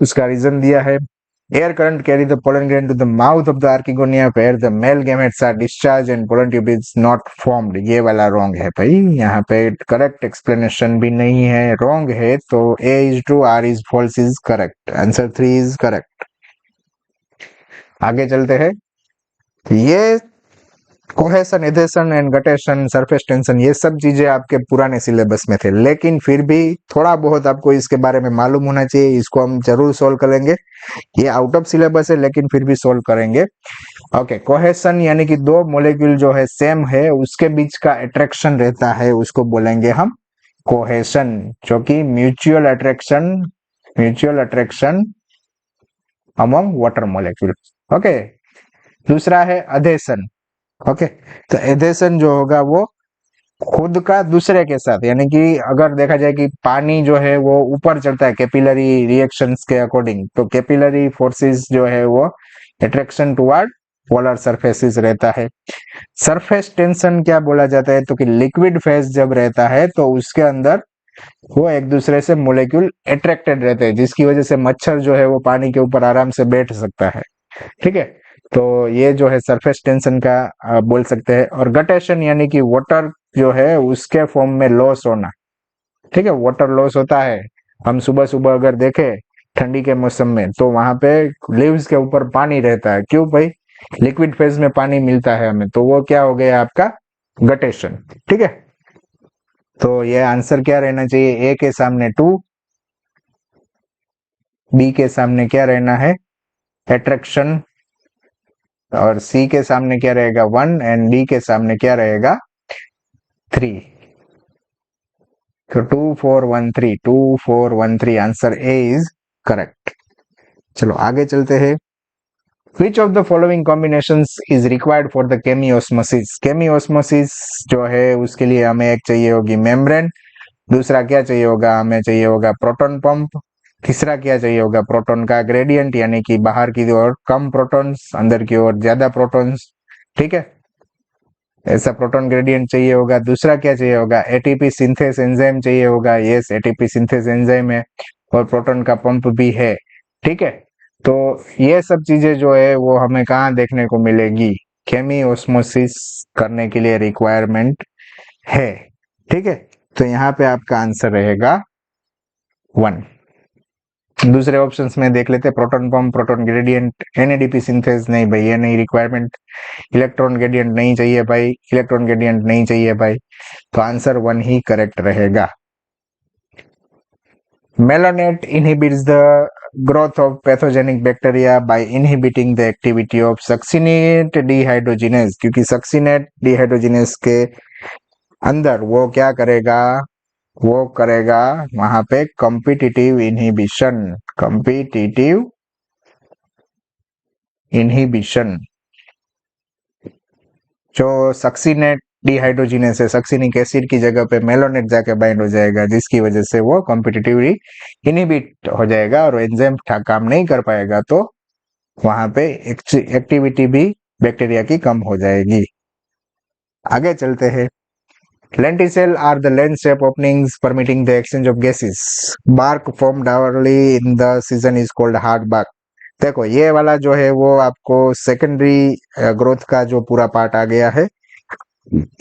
उसका रीजन दिया है, air current carry the pollen grain to the mouth of the archegonia where the male gametes are discharged and pollen tube is not formed। ये वाला रॉन्ग है भाई, यहाँ पे करेक्ट एक्सप्लेनेशन भी नहीं है, रॉन्ग है। तो A is true, R is false is correct। Answer 3 is correct। आगे चलते हैं। ये cohesion, adhesion and guttation, surface tension, ये सब चीजें आपके पुराने सिलेबस में थे, लेकिन फिर भी थोड़ा बहुत आपको इसके बारे में मालूम होना चाहिए। इसको हम जरूर सोल्व करेंगे। ये आउट ऑफ सिलेबस है लेकिन फिर भी सोल्व करेंगे। ओके कोहेशन यानी कि दो मॉलिक्यूल जो है सेम है उसके बीच का अट्रैक्शन रहता है, उसको बोलेंगे हम कोहेशन, जो कि mutual attraction among water molecule. Okay दूसरा है अधेशन। ओके तो एधेशन जो होगा वो खुद का दूसरे के साथ, यानी कि अगर देखा जाए कि पानी जो है वो ऊपर चढ़ता है कैपिलरी रिएक्शंस के अकॉर्डिंग, तो कैपिलरी फोर्सेस जो है वो अट्रैक्शन टुवर्ड पोलर सरफेसेस रहता है। सरफेस टेंशन क्या बोला जाता है, तो कि लिक्विड फेज जब रहता है तो उसके अंदर वो एक दूसरे से मोलिक्यूल अट्रैक्टेड रहते हैं, जिसकी वजह से मच्छर जो है वो पानी के ऊपर आराम से बैठ सकता है। ठीक है तो ये जो है सरफेस टेंशन का बोल सकते हैं। और गटेशन यानी कि वाटर जो है उसके फॉर्म में लॉस होना। ठीक है वाटर लॉस होता है। हम सुबह सुबह अगर देखें ठंडी के मौसम में तो वहां पे लीव्स के ऊपर पानी रहता है, क्यों भाई, लिक्विड फेज में पानी मिलता है हमें, तो वो क्या हो गया आपका गटेशन। ठीक है तो ये आंसर क्या रहना चाहिए, ए के सामने 2, बी के सामने क्या रहना है अट्रैक्शन, और सी के सामने क्या रहेगा 1 एंड डी के सामने क्या रहेगा 3। तो 2413 आंसर ए इज करेक्ट। चलो आगे चलते हैं। Which of the following combinations is required for the chemiosmosis? Chemiosmosis जो है उसके लिए हमें एक चाहिए होगी मेम्ब्रेन, दूसरा क्या चाहिए होगा, हमें चाहिए होगा प्रोटॉन पंप, तीसरा क्या चाहिए होगा प्रोटॉन का ग्रेडियंट, यानी कि बाहर की ओर कम प्रोटॉन्स अंदर की ओर ज्यादा प्रोटॉन्स। ठीक है ऐसा प्रोटॉन ग्रेडियंट चाहिए होगा। दूसरा क्या चाहिए होगा, एटीपी सिंथेस एंजाइम चाहिए होगा। यस एटीपी सिंथेस एंजाइम है और प्रोटॉन का पंप भी है। ठीक है तो ये सब चीजें जो है वो हमें कहाँ देखने को मिलेगी, केमियोस्मोसिस करने के लिए रिक्वायरमेंट है। ठीक है तो यहाँ पे आपका आंसर रहेगा 1। दूसरे ऑप्शंस में देख लेते, proton pump, proton gradient, NADP synthase नहीं भाई ये नहीं रिक्वायरमेंट, इलेक्ट्रॉन ग्रेडियंट नहीं चाहिए भाई, इलेक्ट्रॉन ग्रेडियंट नहीं चाहिए भाई, तो आंसर 1 ही करेक्ट रहेगा। Melonate inhibits the growth of pathogenic bacteria by inhibiting the activity of succinate dehydrogenase, क्योंकि succinate dehydrogenase के अंदर वो क्या करेगा, वो करेगा वहां पे कॉम्पिटिटिव इनहिबिशन। जो सक्सीनेट डिहाइड्रोजिनेस है, सक्सीनिक एसिड की जगह पे मेलोनेट जाके बाइंड हो जाएगा, जिसकी वजह से वो कॉम्पिटिटिवली इनहिबिट हो जाएगा और एंजाइम काम नहीं कर पाएगा, तो वहां पे एक्टिविटी भी बैक्टीरिया की कम हो जाएगी। आगे चलते हैं। Lenticel are the lens shape openings permitting the exchange of gases. Bark formed early in the season is called hard bark. देखो ये वाला जो है वो आपको सेकेंडरी ग्रोथ का जो पूरा पार्ट आ गया है,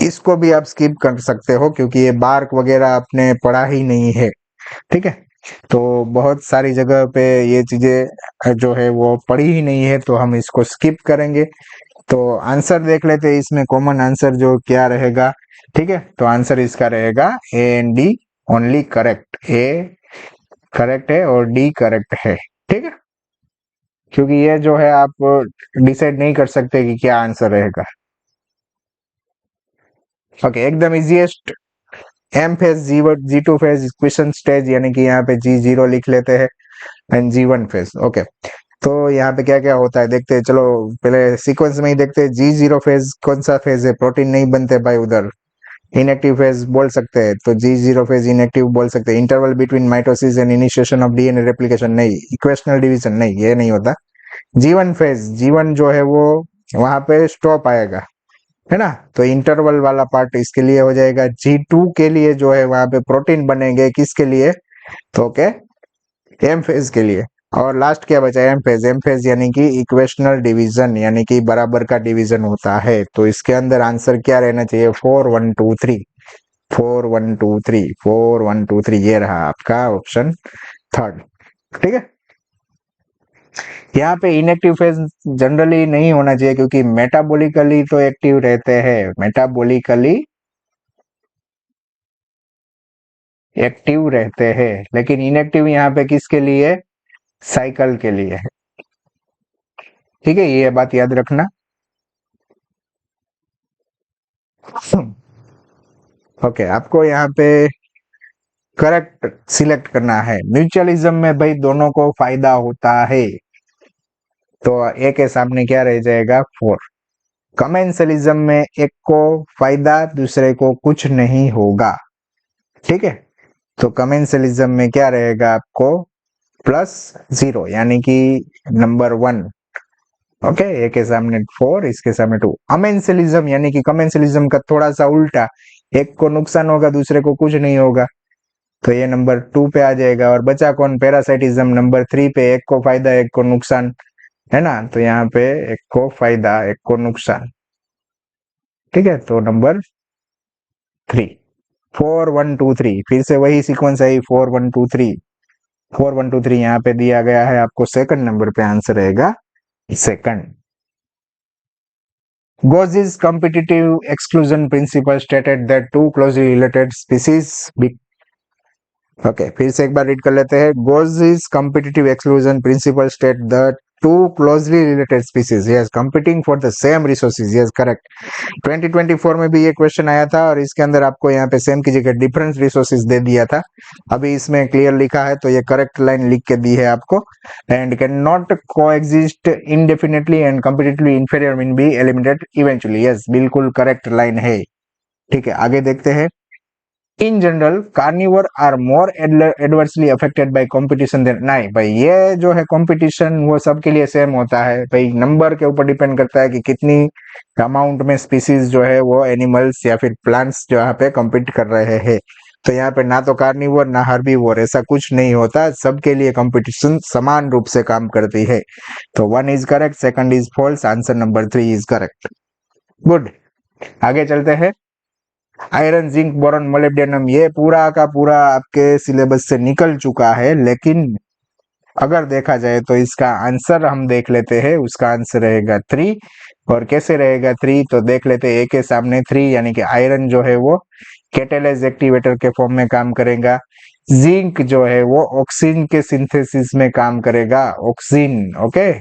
इसको भी आप स्किप कर सकते हो क्योंकि ये बार्क वगैरह आपने पढ़ा ही नहीं है। ठीक है, तो बहुत सारी जगह पे ये चीजें जो है वो पढ़ी ही नहीं है, तो हम इसको स्किप करेंगे। तो आंसर देख लेते हैं, इसमें कॉमन आंसर जो क्या रहेगा। ठीक है, तो आंसर इसका रहेगा A and D only correct. A correct है और डी करेक्ट है। ठीक है, क्योंकि ये जो है आप डिसाइड नहीं कर सकते कि क्या आंसर रहेगा। ओके, एकदम easiest M phase G2 phase equation stage, यानी कि यहाँ पे G0 लिख लेते हैं एंड G1 फेज। ओके, तो यहाँ पे क्या क्या होता है देखते हैं। चलो पहले सीक्वेंस में ही देखते हैं। G0 फेज कौन सा फेज है, प्रोटीन नहीं बनते भाई उधर, इनएक्टिव फेज बोल सकते हैं, तो G0 फेज इनएक्टिव बोल सकते हैं। Interval between mitosis and initiation of DNA replication नहीं, इक्वेशनल डिवीजन नहीं, ये नहीं होता। G1 फेज, G1 जो है वो वहां पे स्टॉप आएगा, है ना, तो इंटरवल वाला पार्ट इसके लिए हो जाएगा। G2 के लिए जो है वहां पे प्रोटीन बनेंगे, किसके लिए, तो ओके एम फेज के लिए। और लास्ट क्या बचा, एम फेज। एम फेज यानी कि इक्वेशनल डिवीजन, यानी कि बराबर का डिवीजन होता है। तो इसके अंदर आंसर क्या रहना चाहिए, 4 1 2 3, 4 1 2 3, 4 1 2 3, ये रहा आपका ऑप्शन थर्ड। ठीक है, यहाँ पे इनएक्टिव फेज जनरली नहीं होना चाहिए क्योंकि मेटाबॉलिकली तो एक्टिव रहते हैं, मेटाबॉलिकली एक्टिव रहते हैं, लेकिन इनएक्टिव यहाँ पे किसके लिए, साइकिल के लिए है। ठीक है, ये बात याद रखना। ओके, आपको यहाँ पे करेक्ट सिलेक्ट करना है। म्यूचुअलिज्म में भाई दोनों को फायदा होता है, तो ए के सामने क्या रह जाएगा, 4। कमेंसलिज्म में एक को फायदा, दूसरे को कुछ नहीं होगा। ठीक है, तो कमेंसलिज्म में क्या रहेगा आपको, +0, यानी कि नंबर 1। ओके, ए के सामने 4, इसके सामने 2। अमेंसलिज्म यानी कि कमेंसलिज्म का थोड़ा सा उल्टा, एक को नुकसान होगा, दूसरे को कुछ नहीं होगा, तो ये नंबर 2 पे आ जाएगा। और बचा कौन, पैरासाइटिज्म नंबर 3 पे, एक को फायदा एक को नुकसान, है ना, तो यहाँ पे एक को फायदा एक को नुकसान। ठीक है, तो नंबर 3, 4 1 2 3, फिर से वही सीक्वेंस है, 4 1 2 3, 4 1 2 3 यहाँ पे दिया गया है आपको। सेकंड नंबर पे आंसर रहेगा second. Gauss's competitive exclusion principle stated that two closely related species फिर से एक बार रीड कर लेते हैं। Gauss's competitive exclusion principle state that two closely related species yes competing for the same resources, yes correct। 2024 में भी ये क्वेश्चन आया था और इसके अंदर आपको यहाँ पे सेम की जगह डिफरेंट रिसोर्सेज दे दिया था। अभी इसमें क्लियर लिखा है, तो ये करेक्ट लाइन लिख के दी है आपको। And can not coexist indefinitely and competitively inferior mean be eliminated eventually, yes बिल्कुल करेक्ट लाइन है। ठीक है, आगे देखते हैं। In general carnivore are more adversely affected by competition than, नहीं भाई ये जो है कंपटीशन वो सबके लिए सेम होता है भाई, नंबर के ऊपर डिपेंड करता है कि कितनी अमाउंट में स्पीसीज जो है वो एनिमल्स या फिर प्लांट्स जो यहाँ पे कम्पीट कर रहे हैं। तो यहाँ पे ना तो कार्निवोर ना हर्बीवोर, ऐसा कुछ नहीं होता, सबके लिए कंपटीशन समान रूप से काम करती है। तो 1 is correct, second is false, answer number 3 is correct. Good, आगे चलते हैं। आयरन जिंक बोरॉन मोलिब्डेनम, ये पूरा का पूरा आपके सिलेबस से निकल चुका है, लेकिन अगर देखा जाए तो इसका आंसर हम देख लेते हैं। उसका आंसर रहेगा 3। और कैसे रहेगा 3, तो देख लेते हैं। ए के सामने 3 यानी कि आयरन जो है वो कैटेलाइज एक्टिवेटर के फॉर्म में काम करेगा। जिंक जो है वो ऑक्सीजन के सिंथेसिस में काम करेगा, ऑक्सीजन। ओके,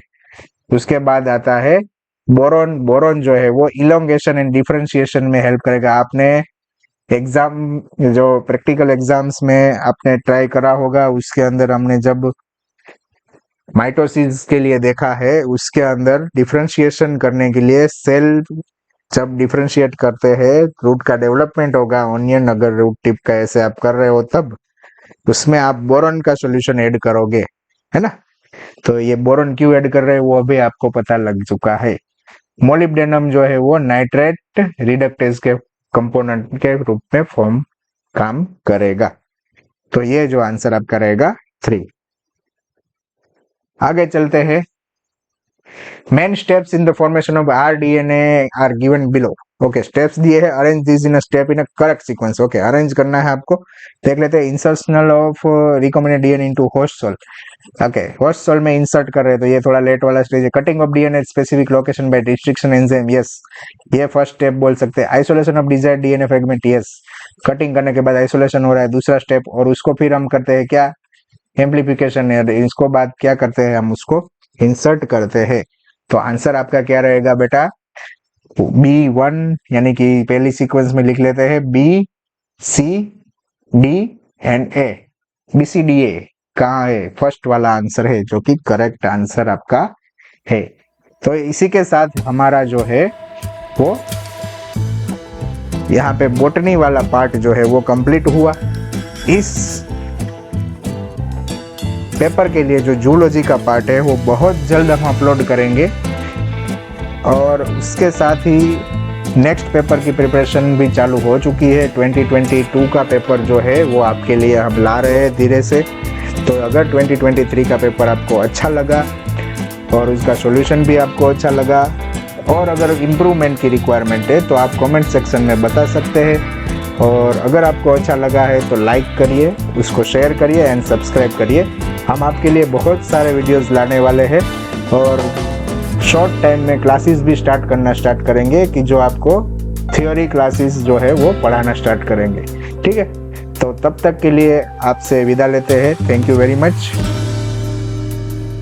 उसके बाद आता है बोरॉन। बोरॉन जो है वो इलोंगेशन एंड डिफरेंशिएशन में हेल्प करेगा। आपने एग्जाम, जो प्रैक्टिकल एग्जाम्स में आपने ट्राई करा होगा, उसके अंदर हमने जब माइटोसिस के लिए देखा है, उसके अंदर डिफरेंशिएशन करने के लिए सेल जब डिफरेंशिएट करते हैं, रूट का डेवलपमेंट होगा, ऑनियन अगर रूट टिप का ऐसे आप कर रहे हो, तब उसमें आप बोरॉन का सॉल्यूशन ऐड करोगे, है ना। तो ये बोरॉन क्यों ऐड कर रहे हैं वो अभी आपको पता लग चुका है। मोलिब्डेनम जो है वो नाइट्रेट रिडक्टेज के कंपोनेंट के रूप में फॉर्म काम करेगा। तो ये जो आंसर आपका रहेगा 3। आगे चलते हैं। Main steps in the formation of rDNA are given below. Okay, steps दिए हैं, arrange this in a step in a correct sequence. Okay, arrange करना है आपको। देख लेते हैं। Insertional of recombinant DNA into host cell. Okay, host cell में insert कर रहे हैं, तो ये थोड़ा लेट वाला स्टेज है। Cutting of DNA specific location bye restriction enzyme, yes, ये फर्स्ट स्टेप बोल सकते हैं। Isolation of desired DNA fragment, yes, cutting करने के बाद आइसोलेशन हो रहा है, दूसरा स्टेप। और उसको फिर हम करते हैं क्या, एम्प्लीफिकेशन। इसको बाद क्या करते हैं, हम उसको इंसर्ट करते हैं। तो आंसर आपका क्या रहेगा बेटा, B1, यानी कि पहली सीक्वेंस में लिख लेते हैं B C D and A। BCDA कहाँ है, फर्स्ट वाला आंसर है, जो कि करेक्ट आंसर आपका है। तो इसी के साथ हमारा जो है वो यहाँ पे बोटनी वाला पार्ट जो है वो कंप्लीट हुआ। इस पेपर के लिए जो जूलॉजी का पार्ट है वो बहुत जल्द हम अपलोड करेंगे, और उसके साथ ही नेक्स्ट पेपर की प्रिपरेशन भी चालू हो चुकी है। 2022 का पेपर जो है वो आपके लिए हम ला रहे हैं धीरे से। तो अगर 2023 का पेपर आपको अच्छा लगा और उसका सॉल्यूशन भी आपको अच्छा लगा, और अगर इम्प्रूवमेंट की रिक्वायरमेंट है, तो आप कमेंट सेक्शन में बता सकते हैं। और अगर आपको अच्छा लगा है तो लाइक करिए, उसको शेयर करिए एंड सब्सक्राइब करिए। हम आपके लिए बहुत सारे वीडियोस लाने वाले हैं, और शॉर्ट टाइम में क्लासेस भी स्टार्ट करेंगे, कि जो आपको थ्योरी क्लासेस जो है वो पढ़ाना स्टार्ट करेंगे। ठीक है, तो तब तक के लिए आपसे विदा लेते हैं। Thank you very much.